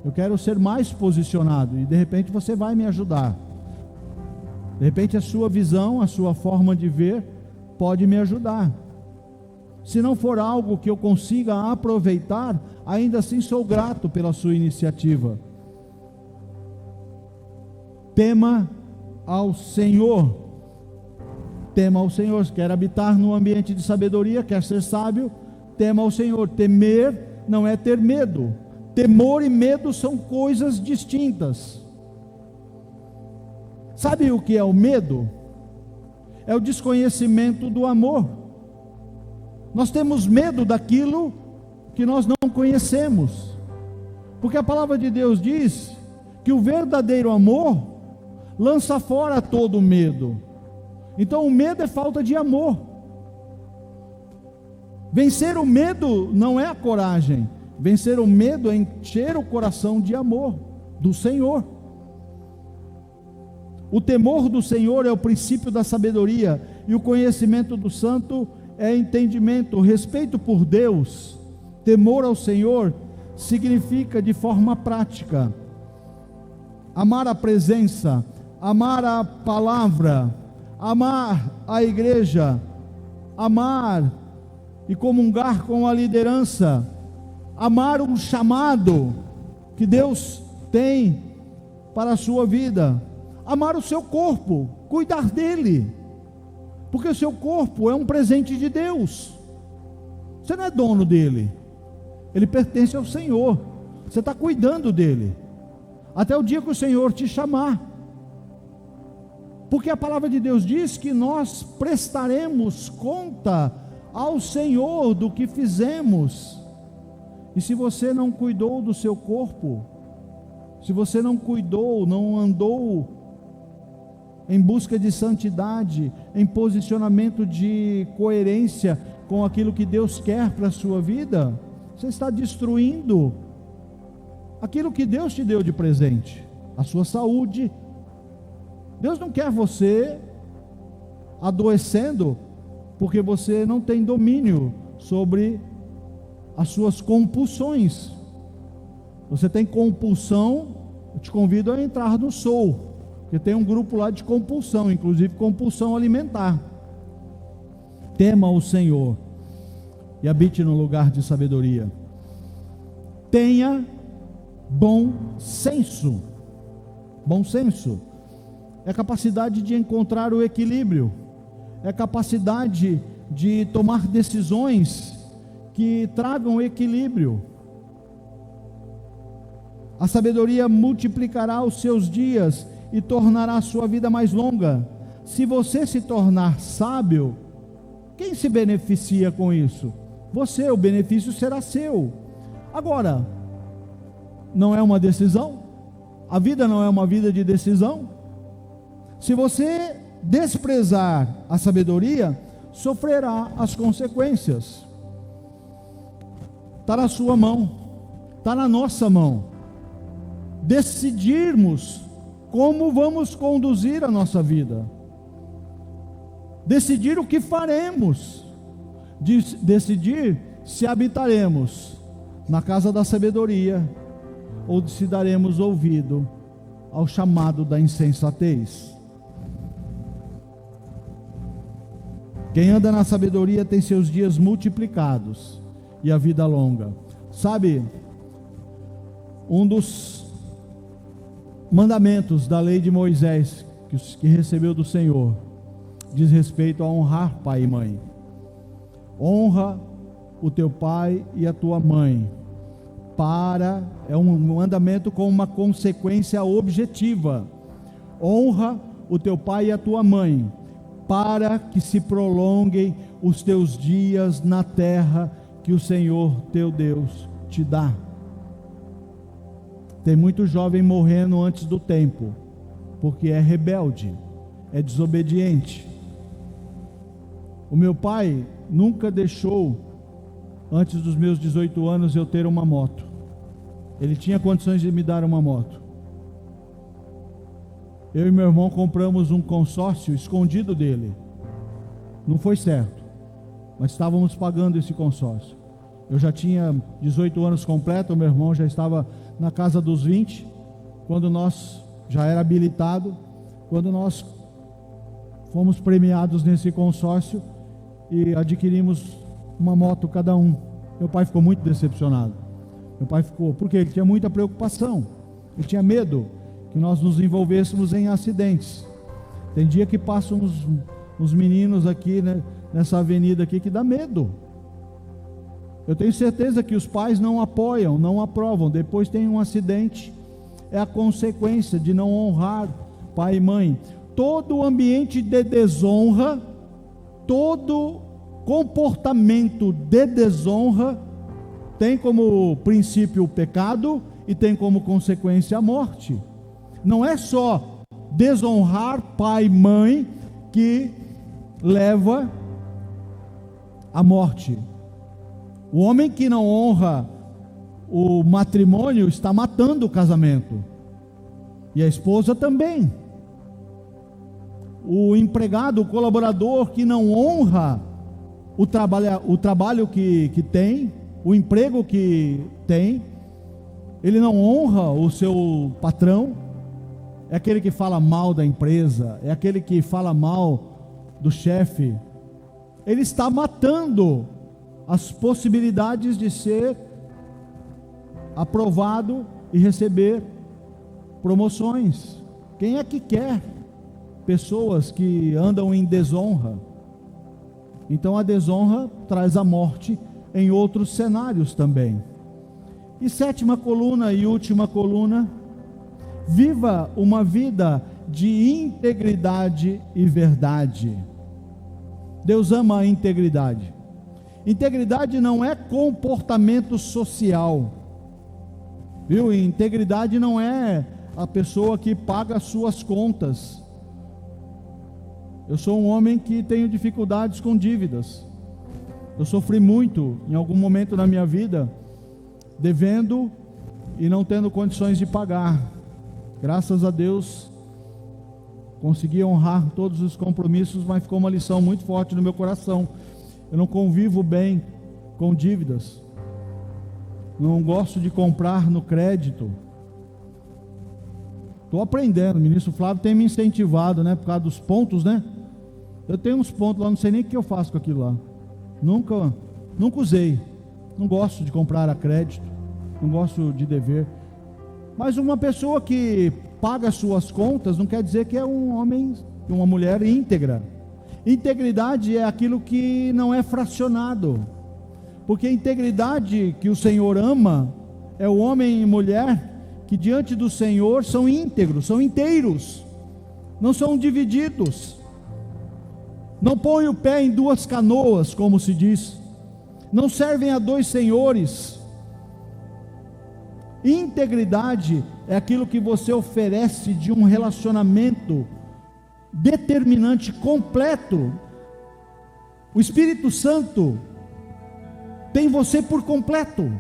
eu quero ser mais posicionado, e de repente você vai me ajudar. De repente a sua visão, a sua forma de ver pode me ajudar. Se não for algo que eu consiga aproveitar, ainda assim sou grato pela sua iniciativa. Tema ao Senhor, tema ao Senhor. Quer habitar num ambiente de sabedoria, quer ser sábio, tema ao Senhor. Temer não é ter medo. Temor e medo são coisas distintas. Sabe o que é o medo? É o desconhecimento do amor. Nós temos medo daquilo que nós não conhecemos, porque a palavra de Deus diz que o verdadeiro amor lança fora todo medo. Então o medo é falta de amor. Vencer o medo não é a coragem. Vencer o medo é encher o coração de amor do Senhor. O temor do Senhor é o princípio da sabedoria, e o conhecimento do santo é entendimento. O respeito por Deus, temor ao Senhor, significa de forma prática amar a presença, amar a palavra, amar a igreja, amar e comungar com a liderança, amar um chamado que Deus tem para a sua vida, amar o seu corpo, cuidar dele, porque o seu corpo é um presente de Deus. Você não é dono dele, ele pertence ao Senhor. Você está cuidando dele até o dia que o Senhor te chamar, porque a palavra de Deus diz que nós prestaremos conta ao Senhor do que fizemos. E se você não cuidou do seu corpo, se você não cuidou, não andou em busca de santidade, em posicionamento de coerência com aquilo que Deus quer para a sua vida, você está destruindo aquilo que Deus te deu de presente, a sua saúde. Deus não quer você adoecendo, porque você não tem domínio sobre as suas compulsões. Você tem compulsão, eu te convido a entrar no Soul, porque tem um grupo lá de compulsão, inclusive compulsão alimentar. Tema o Senhor e habite no lugar de sabedoria. Tenha bom senso. Bom senso é a capacidade de encontrar o equilíbrio, é a capacidade de tomar decisões que tragam equilíbrio. A sabedoria multiplicará os seus dias e tornará a sua vida mais longa. Se você se tornar sábio, quem se beneficia com isso? Você, o benefício será seu. Agora, não é uma decisão? A vida não é uma vida de decisão? Se você desprezar a sabedoria, sofrerá as consequências. Está na sua mão, está na nossa mão, decidirmos como vamos conduzir a nossa vida, decidir o que faremos, decidir se habitaremos na casa da sabedoria, ou se daremos ouvido ao chamado da insensatez. Quem anda na sabedoria tem seus dias multiplicados e a vida longa. Sabe, um dos mandamentos da lei de Moisés que recebeu do Senhor diz respeito a honrar pai e mãe. Honra o teu pai e a tua mãe. É um mandamento com uma consequência objetiva. Honra o teu pai e a tua mãe, para que se prolonguem os teus dias na terra que o Senhor teu Deus te dá. Tem muito jovem morrendo antes do tempo, porque é rebelde, é desobediente. O meu pai nunca deixou, antes dos meus 18 anos, eu ter uma moto. Ele tinha condições de me dar uma moto. Eu e meu irmão compramos um consórcio escondido dele. Não foi certo, mas estávamos pagando esse consórcio. Eu já tinha 18 anos completo, o meu irmão já estava na casa dos 20, quando nós já era habilitado, quando nós fomos premiados nesse consórcio e adquirimos uma moto cada um. Meu pai ficou muito decepcionado. Meu pai ficou, porque ele tinha muita preocupação, ele tinha medo que nós nos envolvêssemos em acidentes. Tem dia que passam uns meninos aqui, né, nessa avenida aqui, que dá medo. Eu tenho certeza que os pais não apoiam, não aprovam, depois tem um acidente, é a consequência de não honrar pai e mãe. Todo ambiente de desonra, todo comportamento de desonra tem como princípio o pecado e tem como consequência a morte. Não é só desonrar pai e mãe que leva à morte. O homem que não honra o matrimônio está matando o casamento, e a esposa também. O empregado, o colaborador que não honra o trabalho que tem, o emprego que tem, ele não honra o seu patrão, é aquele que fala mal da empresa, é aquele que fala mal do chefe, ele está matando as possibilidades de ser aprovado e receber promoções. Quem é que quer pessoas que andam em desonra? Então a desonra traz a morte em outros cenários também. E sétima coluna e última coluna: viva uma vida de integridade e verdade. Deus ama a integridade. Integridade não é comportamento social, viu? Integridade não é a pessoa que paga as suas contas. Eu sou um homem que tenho dificuldades com dívidas. Eu sofri muito em algum momento na minha vida, devendo e não tendo condições de pagar. Graças a Deus consegui honrar todos os compromissos, mas ficou uma lição muito forte no meu coração. Eu não convivo bem com dívidas, não gosto de comprar no crédito. Estou aprendendo, o ministro Flávio tem me incentivado, né, por causa dos pontos, né? Eu tenho uns pontos lá, não sei nem o que eu faço com aquilo lá. Nunca usei. Não gosto de comprar a crédito, não gosto de dever. Mas uma pessoa que paga suas contas não quer dizer que é um homem, uma mulher íntegra. Integridade é aquilo que não é fracionado, porque a integridade que o Senhor ama é o homem e mulher que diante do Senhor são íntegros, são inteiros, não são divididos, não põem o pé em duas canoas, como se diz, não servem a dois senhores. Integridade é aquilo que você oferece de um relacionamento determinante, completo. O Espírito Santo tem você por completo.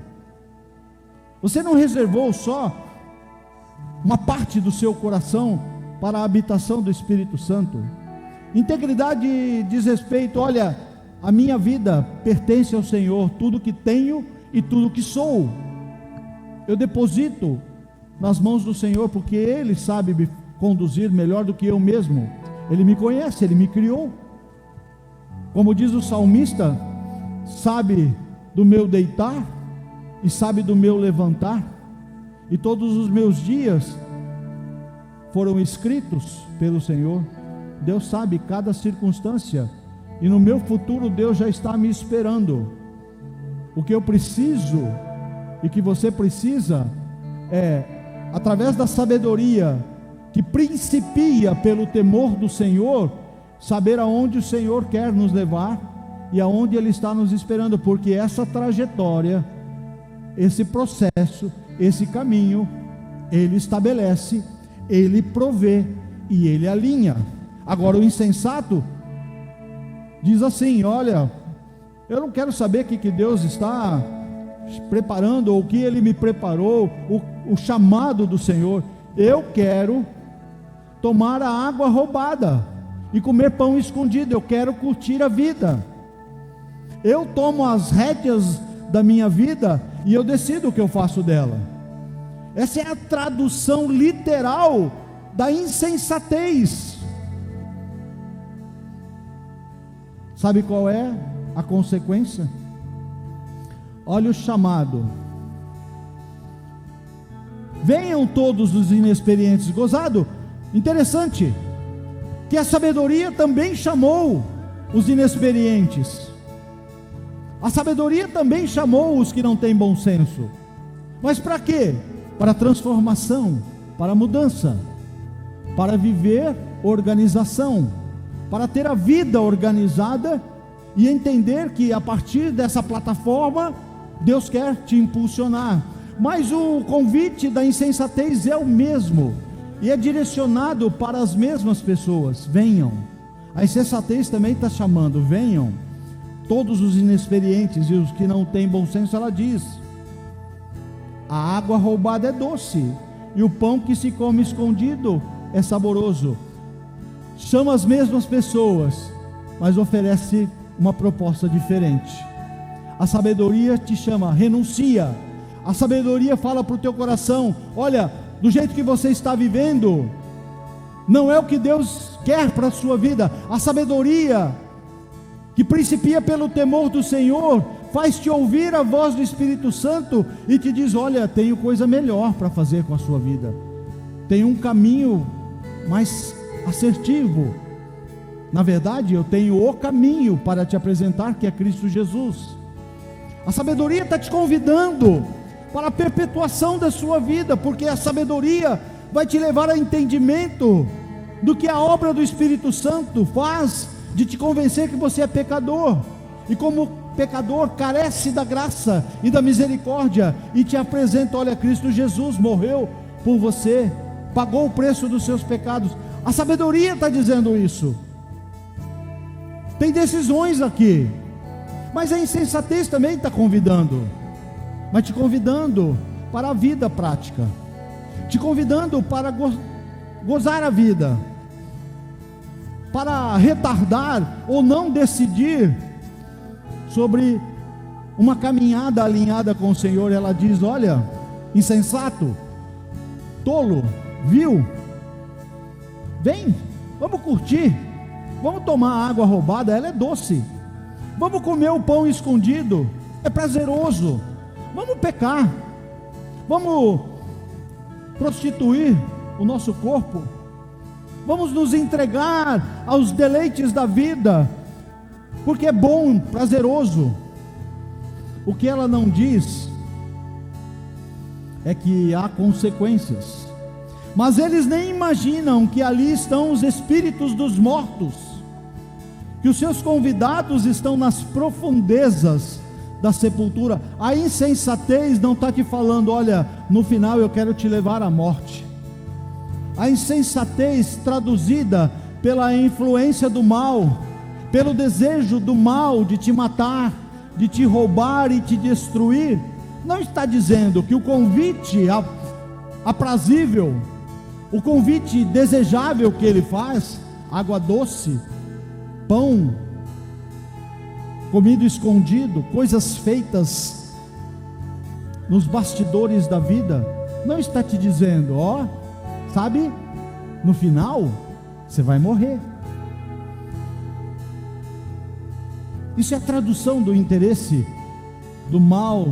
Você não reservou só uma parte do seu coração para a habitação do Espírito Santo. Integridade diz respeito, olha, a minha vida pertence ao Senhor, tudo que tenho e tudo que sou, eu deposito nas mãos do Senhor, porque Ele sabe me conduzir melhor do que eu mesmo. Ele me conhece, Ele me criou. Como diz o salmista, sabe do meu deitar e sabe do meu levantar, e todos os meus dias foram escritos pelo Senhor. Deus sabe cada circunstância, e no meu futuro Deus já está me esperando. O que eu preciso e que você precisa é, através da sabedoria que principia pelo temor do Senhor, saber aonde o Senhor quer nos levar e aonde Ele está nos esperando, porque essa trajetória, esse processo, esse caminho, Ele estabelece, Ele provê e Ele alinha. Agora o insensato diz assim: olha, eu não quero saber o que Deus está preparando, ou o que Ele me preparou, o chamado do Senhor. Eu quero tomar a água roubada e comer pão escondido, eu quero curtir a vida. Eu tomo as rédeas da minha vida e eu decido o que eu faço dela. Essa é a tradução literal da insensatez. Sabe qual é a consequência? Olha o chamado: venham todos os inexperientes. Gozado, interessante, que a sabedoria também chamou os inexperientes. A sabedoria também chamou os que não têm bom senso. Mas para quê? Para transformação, para mudança, para viver organização, para ter a vida organizada e entender que a partir dessa plataforma Deus quer te impulsionar. Mas o convite da insensatez é o mesmo e é direcionado para as mesmas pessoas. Venham. A insensatez também está chamando: venham todos os inexperientes e os que não têm bom senso. Ela diz: a água roubada é doce e o pão que se come escondido é saboroso. Chama as mesmas pessoas, mas oferece uma proposta diferente. A sabedoria te chama: renuncia. A sabedoria fala para o teu coração: olha, do jeito que você está vivendo, não é o que Deus quer para a sua vida. A sabedoria, que principia pelo temor do Senhor, faz-te ouvir a voz do Espírito Santo e te diz: olha, tenho coisa melhor para fazer com a sua vida, tem um caminho mais assertivo. Na verdade, eu tenho o caminho para te apresentar, que é Cristo Jesus. A sabedoria está te convidando para a perpetuação da sua vida, porque a sabedoria vai te levar a entendimento do que a obra do Espírito Santo faz, de te convencer que você é pecador, e como pecador carece da graça e da misericórdia, e te apresenta: olha, Cristo Jesus morreu por você, pagou o preço dos seus pecados. A sabedoria está dizendo isso. Tem decisões aqui, mas a insensatez também está convidando, mas te convidando para a vida prática, te convidando para gozar a vida, para retardar ou não decidir sobre uma caminhada alinhada com o Senhor. Ela diz: olha, insensato, tolo, vil, vem, vamos curtir, vamos tomar a água roubada, ela é doce, vamos comer o pão escondido, é prazeroso, vamos pecar, vamos prostituir o nosso corpo, vamos nos entregar aos deleites da vida, porque é bom, prazeroso. O que ela não diz é que há consequências, mas eles nem imaginam que ali estão os espíritos dos mortos, que os seus convidados estão nas profundezas da sepultura. A insensatez não está te falando: olha, no final eu quero te levar à morte. A insensatez, traduzida pela influência do mal, pelo desejo do mal de te matar, de te roubar e te destruir, não está dizendo que o convite aprazível, o convite desejável que ele faz, água doce, pão comido escondido, coisas feitas nos bastidores da vida, não está te dizendo: ó, sabe, no final você vai morrer. Isso é a tradução do interesse do mal,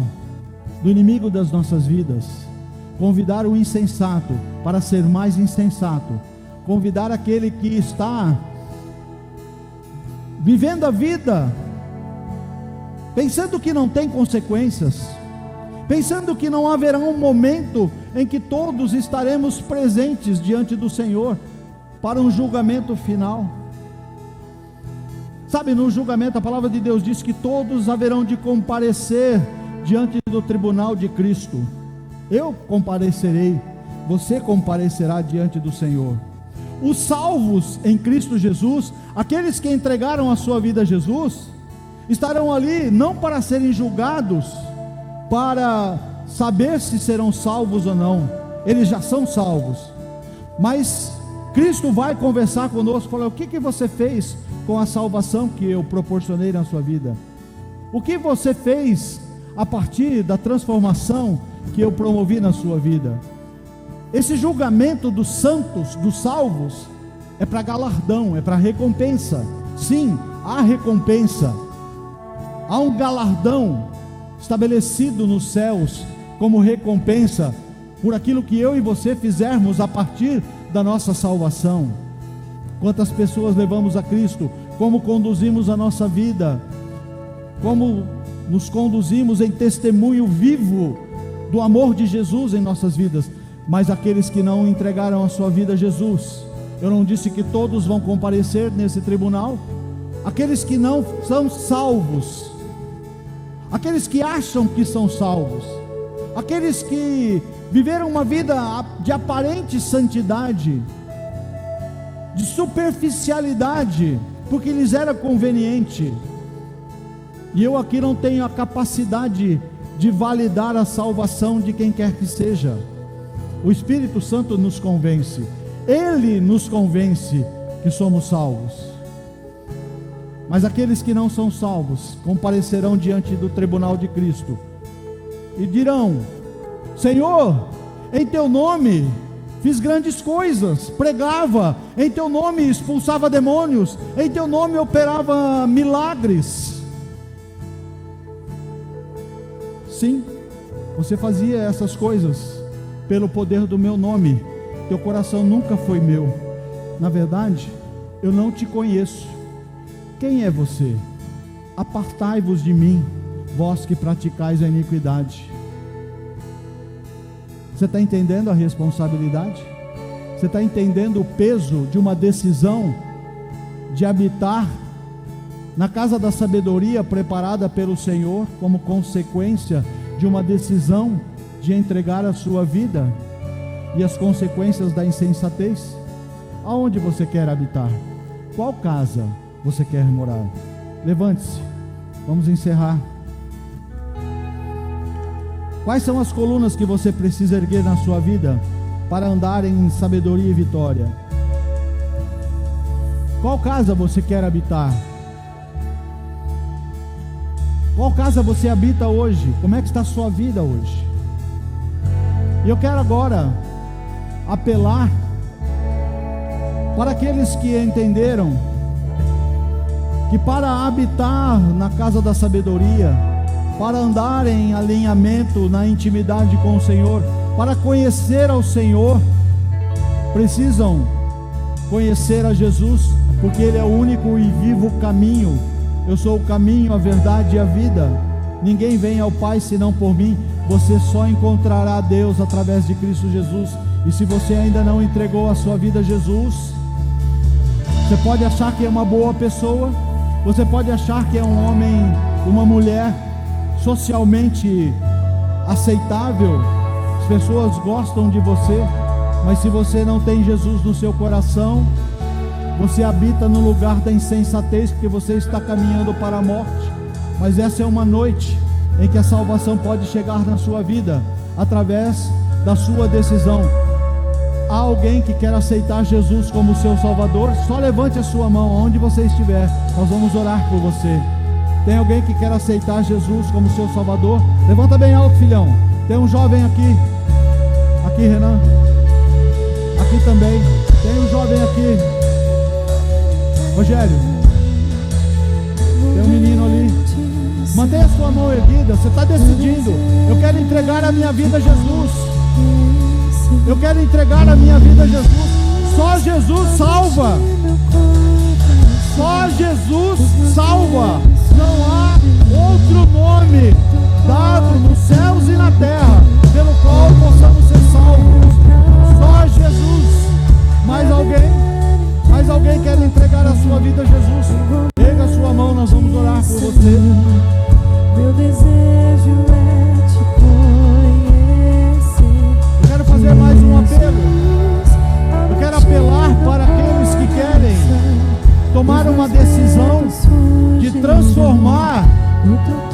do inimigo das nossas vidas. Convidar o insensato para ser mais insensato, convidar aquele que está vivendo a vida pensando que não tem consequências, pensando que não haverá um momento em que todos estaremos presentes diante do Senhor para um julgamento final. Sabe, no julgamento a palavra de Deus diz que todos haverão de comparecer diante do tribunal de Cristo. Eu comparecerei, você comparecerá diante do Senhor. Os salvos em Cristo Jesus, aqueles que entregaram a sua vida a Jesus, estarão ali não para serem julgados, para saber se serão salvos ou não. Eles já são salvos, mas Cristo vai conversar conosco, falar: o que você fez com a salvação que eu proporcionei na sua vida? O que você fez a partir da transformação que eu promovi na sua vida? Esse julgamento dos santos, dos salvos, é para galardão, é para recompensa. Sim, há recompensa, há um galardão estabelecido nos céus como recompensa por aquilo que eu e você fizermos a partir da nossa salvação. quantas pessoas levamos a Cristo, como conduzimos a nossa vida, como nos conduzimos em testemunho vivo do amor de Jesus em nossas vidas. Mas aqueles que não entregaram a sua vida a Jesus, eu não disse que todos vão comparecer nesse tribunal. Aqueles que não são salvos, aqueles que acham que são salvos, aqueles que viveram uma vida de aparente santidade, de superficialidade, porque lhes era conveniente. E eu aqui não tenho a capacidade de validar a salvação de quem quer que seja. O Espírito Santo nos convence, Ele nos convence que somos salvos. Mas aqueles que não são salvos comparecerão diante do tribunal de Cristo e dirão: Senhor, em teu nome fiz grandes coisas, pregava, em teu nome expulsava demônios, em teu nome operava milagres. Sim, você fazia essas coisas pelo poder do meu nome. Teu coração nunca foi meu. Na verdade, eu não te conheço. Quem é você? Apartai-vos de mim, vós que praticais a iniquidade. Você está entendendo a responsabilidade? Você está entendendo o peso de uma decisão de habitar na casa da sabedoria preparada pelo Senhor, como consequência de uma decisão de entregar a sua vida, e as consequências da insensatez? Aonde você quer habitar? Qual casa você quer morar? Levante-se, vamos encerrar. Quais são as colunas que você precisa erguer na sua vida para andar em sabedoria e vitória? Qual casa você quer habitar? Qual casa você habita hoje? Como é que está a sua vida hoje? E eu quero agora apelar para aqueles que entenderam que para habitar na casa da sabedoria, para andar em alinhamento, na intimidade com o Senhor, para conhecer ao Senhor, precisam conhecer a Jesus, porque Ele é o único e vivo caminho. Eu sou o caminho, a verdade e a vida. Ninguém vem ao Pai senão por mim. Você só encontrará Deus através de Cristo Jesus. E se você ainda não entregou a sua vida a Jesus, você pode achar que é uma boa pessoa, você pode achar que é um homem, uma mulher socialmente aceitável, as pessoas gostam de você, mas se você não tem Jesus no seu coração, você habita no lugar da insensatez, porque você está caminhando para a morte. Mas essa é uma noite em que a salvação pode chegar na sua vida, através da sua decisão. Há alguém que quer aceitar Jesus como seu Salvador? Só levante a sua mão, onde você estiver, nós vamos orar por você. Tem alguém que quer aceitar Jesus como seu Salvador? Levanta bem alto, filhão. Tem um jovem aqui. Aqui, Renan. Aqui também. Tem um jovem aqui. Rogério. Tem um menino ali. Mantenha a sua mão erguida. Você está decidindo: eu quero entregar a minha vida a Jesus. Eu quero entregar a minha vida a Jesus. Só Jesus salva. Só Jesus salva. Não há outro nome dado nos céus e na terra pelo qual possamos ser salvos. Só Jesus. Mais alguém? Mais alguém quer entregar a sua vida a Jesus? Pega a sua mão, nós vamos orar por você. Meu desejo é te conhecer. Eu quero fazer mais um apelo. Eu quero apelar para aqueles que querem tomar uma decisão de transformar,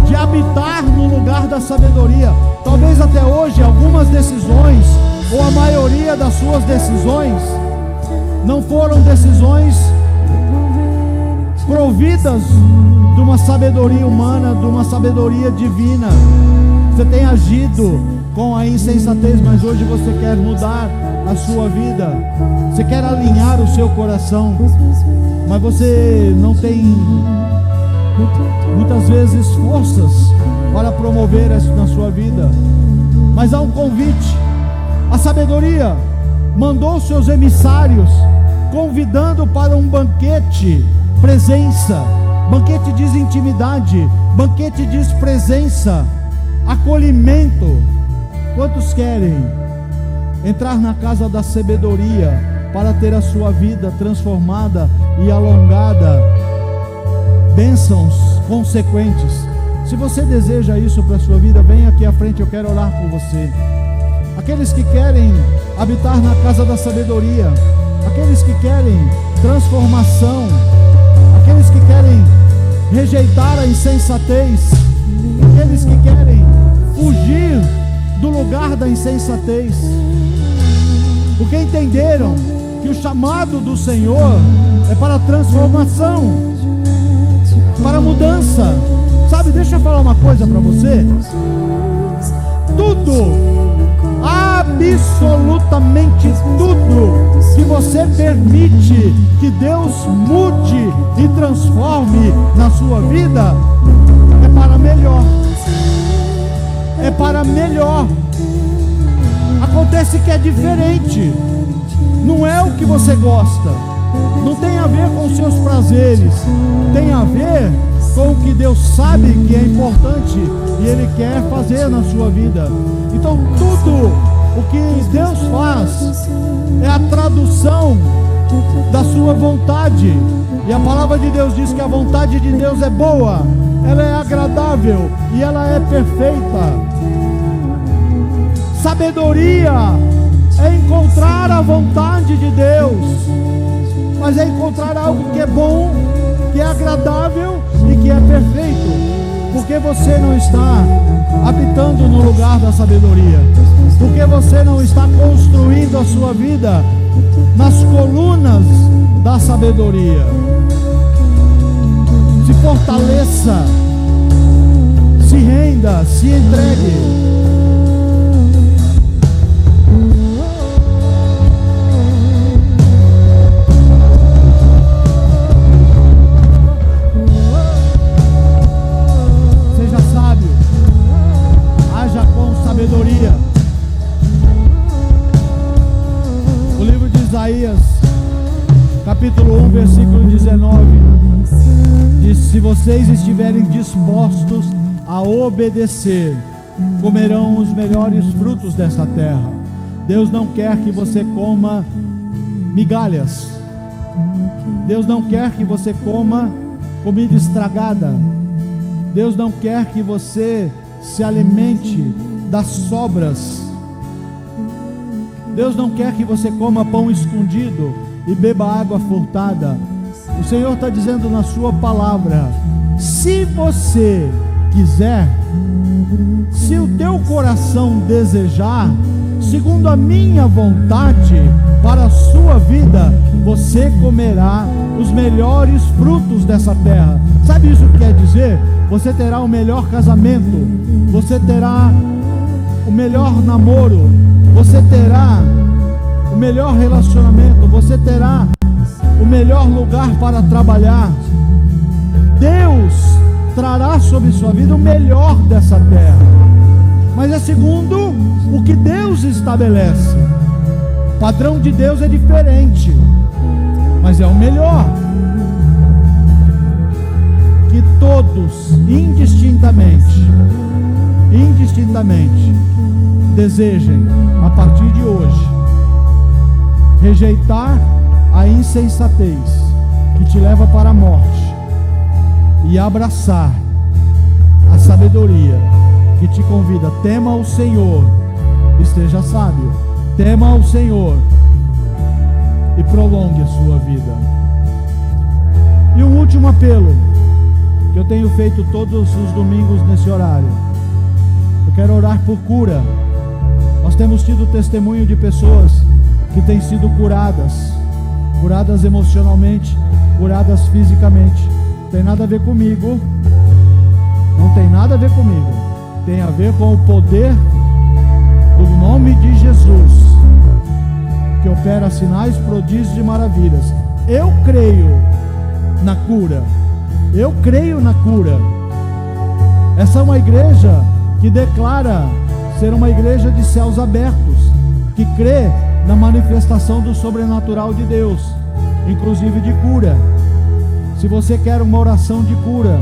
de habitar no lugar da sabedoria. Talvez até hoje algumas decisões, ou a maioria das suas decisões, não foram decisões providas de uma sabedoria humana, de uma sabedoria divina. Você tem agido com a insensatez, mas hoje você quer mudar a sua vida. Você quer alinhar o seu coração, mas você não tem muitas vezes forças para promover isso na sua vida. Mas há um convite. A sabedoria mandou seus emissários convidando para um banquete, presença. Banquete diz intimidade, banquete diz presença, acolhimento. Quantos querem entrar na casa da sabedoria para ter a sua vida transformada e alongada? Bênçãos consequentes. Se você deseja isso para a sua vida, vem aqui à frente, eu quero orar por você. Aqueles que querem habitar na casa da sabedoria, aqueles que querem transformação, aqueles que querem rejeitar a insensatez, aqueles que querem fugir do lugar da insensatez, porque entenderam que o chamado do Senhor é para transformação, para mudança. Sabe, deixa eu falar uma coisa para você. Tudo, absolutamente tudo que você permite que Deus mude e transforme na sua vida é para melhor. É para melhor. Acontece que é diferente. Não é o que você gosta. Não tem a ver com os seus prazeres. Tem a ver com o que Deus sabe que é importante e Ele quer fazer na sua vida. Então tudo o que Deus faz é a tradução da sua vontade. E a palavra de Deus diz que a vontade de Deus é boa, ela é agradável e ela é perfeita. Sabedoria é encontrar a vontade de Deus, mas é encontrar algo que é bom, que é agradável e que é perfeito. Porque você não está habitando no lugar da sabedoria, porque você não está construindo a sua vida nas colunas da sabedoria. Se fortaleça, se renda, se entregue. Sabedoria. O livro de Isaías, capítulo 1, versículo 19, diz: se vocês estiverem dispostos a obedecer, comerão os melhores frutos dessa terra. Deus não quer que você coma migalhas. Deus não quer que você coma comida estragada. Deus não quer que você se alimente das sobras. Deus não quer que você coma pão escondido e beba água furtada. O Senhor está dizendo na sua palavra: se você quiser, se o teu coração desejar, segundo a minha vontade para a sua vida, você comerá os melhores frutos dessa terra. Sabe isso que quer dizer? Você terá o melhor casamento, você terá o melhor namoro, você terá o melhor relacionamento, você terá o melhor lugar para trabalhar. Deus trará sobre sua vida o melhor dessa terra, mas é segundo o que Deus estabelece. O padrão de Deus é diferente, mas é o melhor. Que todos, indistintamente, desejem, a partir de hoje, rejeitar a insensatez que te leva para a morte e abraçar a sabedoria que te convida. Tema o Senhor, esteja sábio, tema o Senhor e prolongue a sua vida. E um último apelo que eu tenho feito todos os domingos nesse horário: eu quero orar por cura. Nós temos tido testemunho de pessoas que têm sido curadas emocionalmente, curadas fisicamente. Não tem nada a ver comigo, não tem nada a ver comigo, tem a ver com o poder do nome de Jesus, que opera sinais, prodígios e maravilhas. Eu creio na cura. Eu creio na cura. Essa é uma igreja que declara ser uma igreja de céus abertos, que crê na manifestação do sobrenatural de Deus. inclusive de cura. Se você quer uma oração de cura,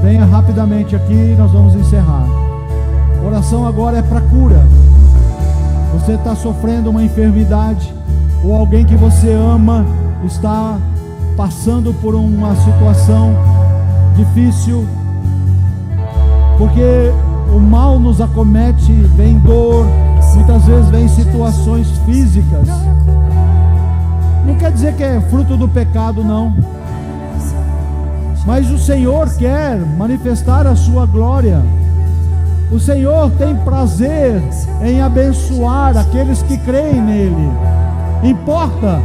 venha rapidamente aqui, nós vamos encerrar. A oração agora é para cura. Você está sofrendo uma enfermidade, ou alguém que você ama está passando por uma situação difícil, porque o mal nos acomete, vem dor, muitas vezes vem situações físicas. Não quer dizer que é fruto do pecado, não. Mas o Senhor quer manifestar a sua glória. O Senhor tem prazer em abençoar aqueles que creem nele. Importa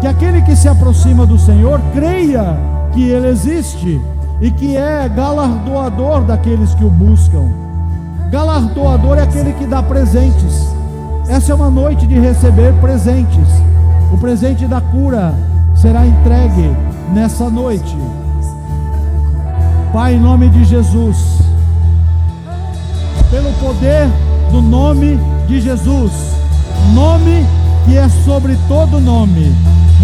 que aquele que se aproxima do Senhor creia que ele existe e que é galardoador daqueles que o buscam. Galardoador é aquele que dá presentes. Essa é uma noite de receber presentes. O presente da cura será entregue nessa noite. Pai, em nome de Jesus, pelo poder do nome de Jesus, nome que é sobre todo nome,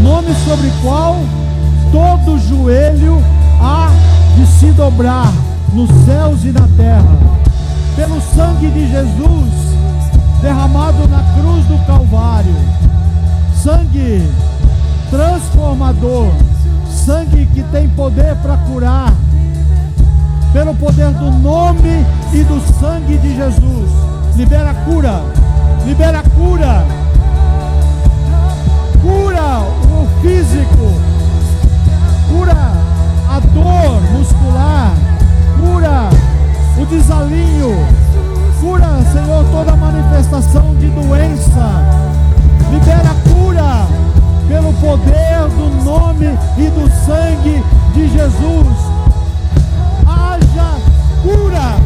nome sobre qual todo joelho há de se dobrar nos céus e na terra, pelo sangue de Jesus derramado na cruz do Calvário, sangue transformador, sangue que tem poder para curar, pelo poder do nome e do sangue de Jesus, libera cura, libera cura, cura o físico, cura a dor muscular, cura o desalinho, cura, Senhor, toda manifestação de doença, libera cura pelo poder do nome e do sangue de Jesus. Haja cura.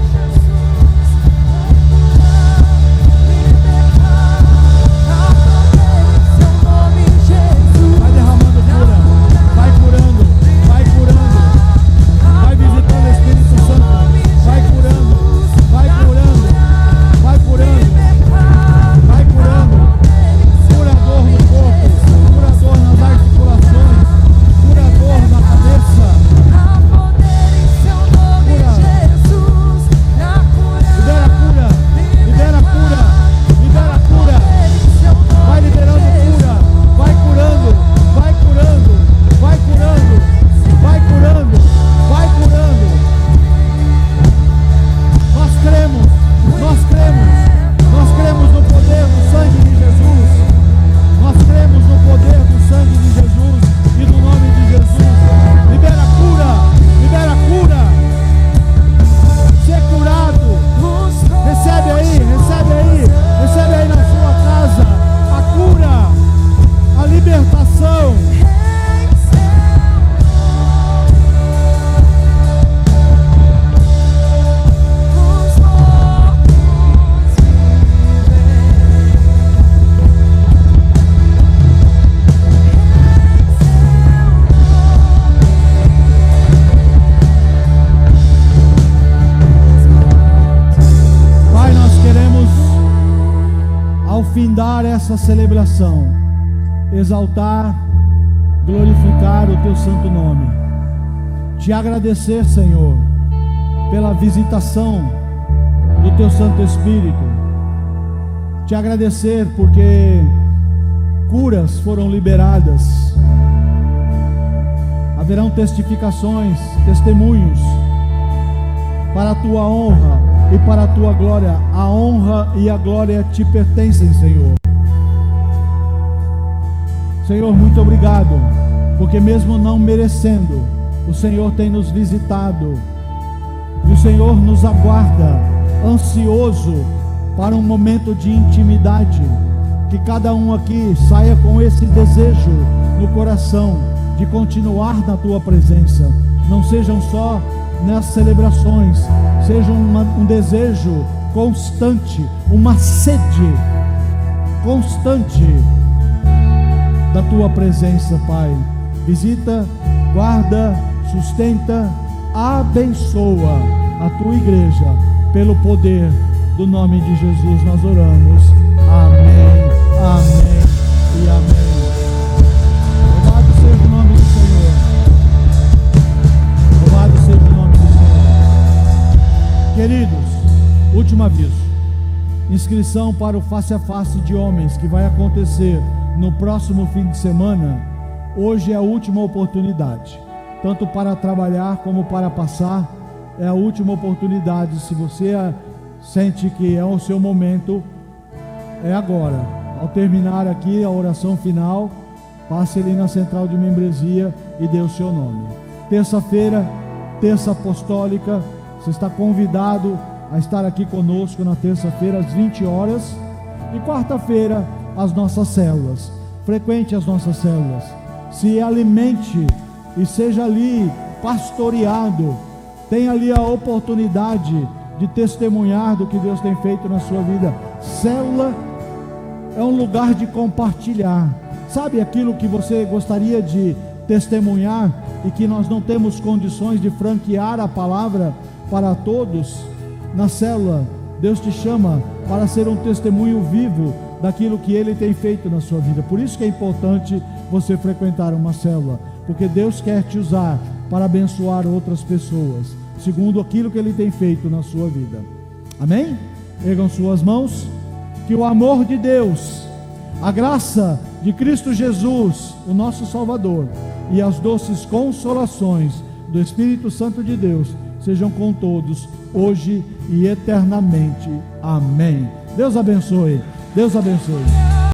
Vai derramando cura, vai curando, vai curando, vai visitando o Espírito Santo, vai curando, vai curando, vai curando, vai curando. Curador no corpo, curador nas articulações, curador na cabeça. Findar essa celebração, exaltar, glorificar o teu santo nome, te agradecer, Senhor, pela visitação do teu Santo Espírito, te agradecer porque curas foram liberadas, haverão testificações, testemunhos para a tua honra e para a tua glória. A honra e a glória te pertencem, Senhor. Senhor, muito obrigado, porque mesmo não merecendo, o Senhor tem nos visitado, e o Senhor nos aguarda, ansioso para um momento de intimidade, que cada um aqui saia com esse desejo no coração, de continuar na tua presença, não sejam só nas celebrações, seja um desejo constante, uma sede constante da tua presença, Pai. Visita, guarda, sustenta, abençoa a tua igreja, pelo poder do nome de Jesus nós oramos. Amém, amém e amém. Louvado último aviso: inscrição para o Face a Face de Homens, que vai acontecer no próximo fim de semana. Hoje é a última oportunidade, tanto para trabalhar como para passar. É a última oportunidade. Se você sente que é o seu momento, é agora. Ao terminar aqui a oração final, passe ali na central de membresia e dê o seu nome. Terça-feira, terça apostólica, você está convidado a estar aqui conosco na terça-feira às 20 horas. E quarta-feira, as nossas células. Frequente as nossas células, se alimente e seja ali pastoreado. Tenha ali a oportunidade de testemunhar do que Deus tem feito na sua vida. Célula é um lugar de compartilhar. Sabe aquilo que você gostaria de testemunhar e que nós não temos condições de franquear a palavra para todos? Na célula, Deus te chama para ser um testemunho vivo daquilo que Ele tem feito na sua vida. Por isso que é importante você frequentar uma célula, porque Deus quer te usar para abençoar outras pessoas, segundo aquilo que Ele tem feito na sua vida. Amém? Ergam suas mãos. Que o amor de Deus, a graça de Cristo Jesus, o nosso Salvador, e as doces consolações do Espírito Santo de Deus sejam com todos, hoje e eternamente. Amém. Deus abençoe. Deus abençoe.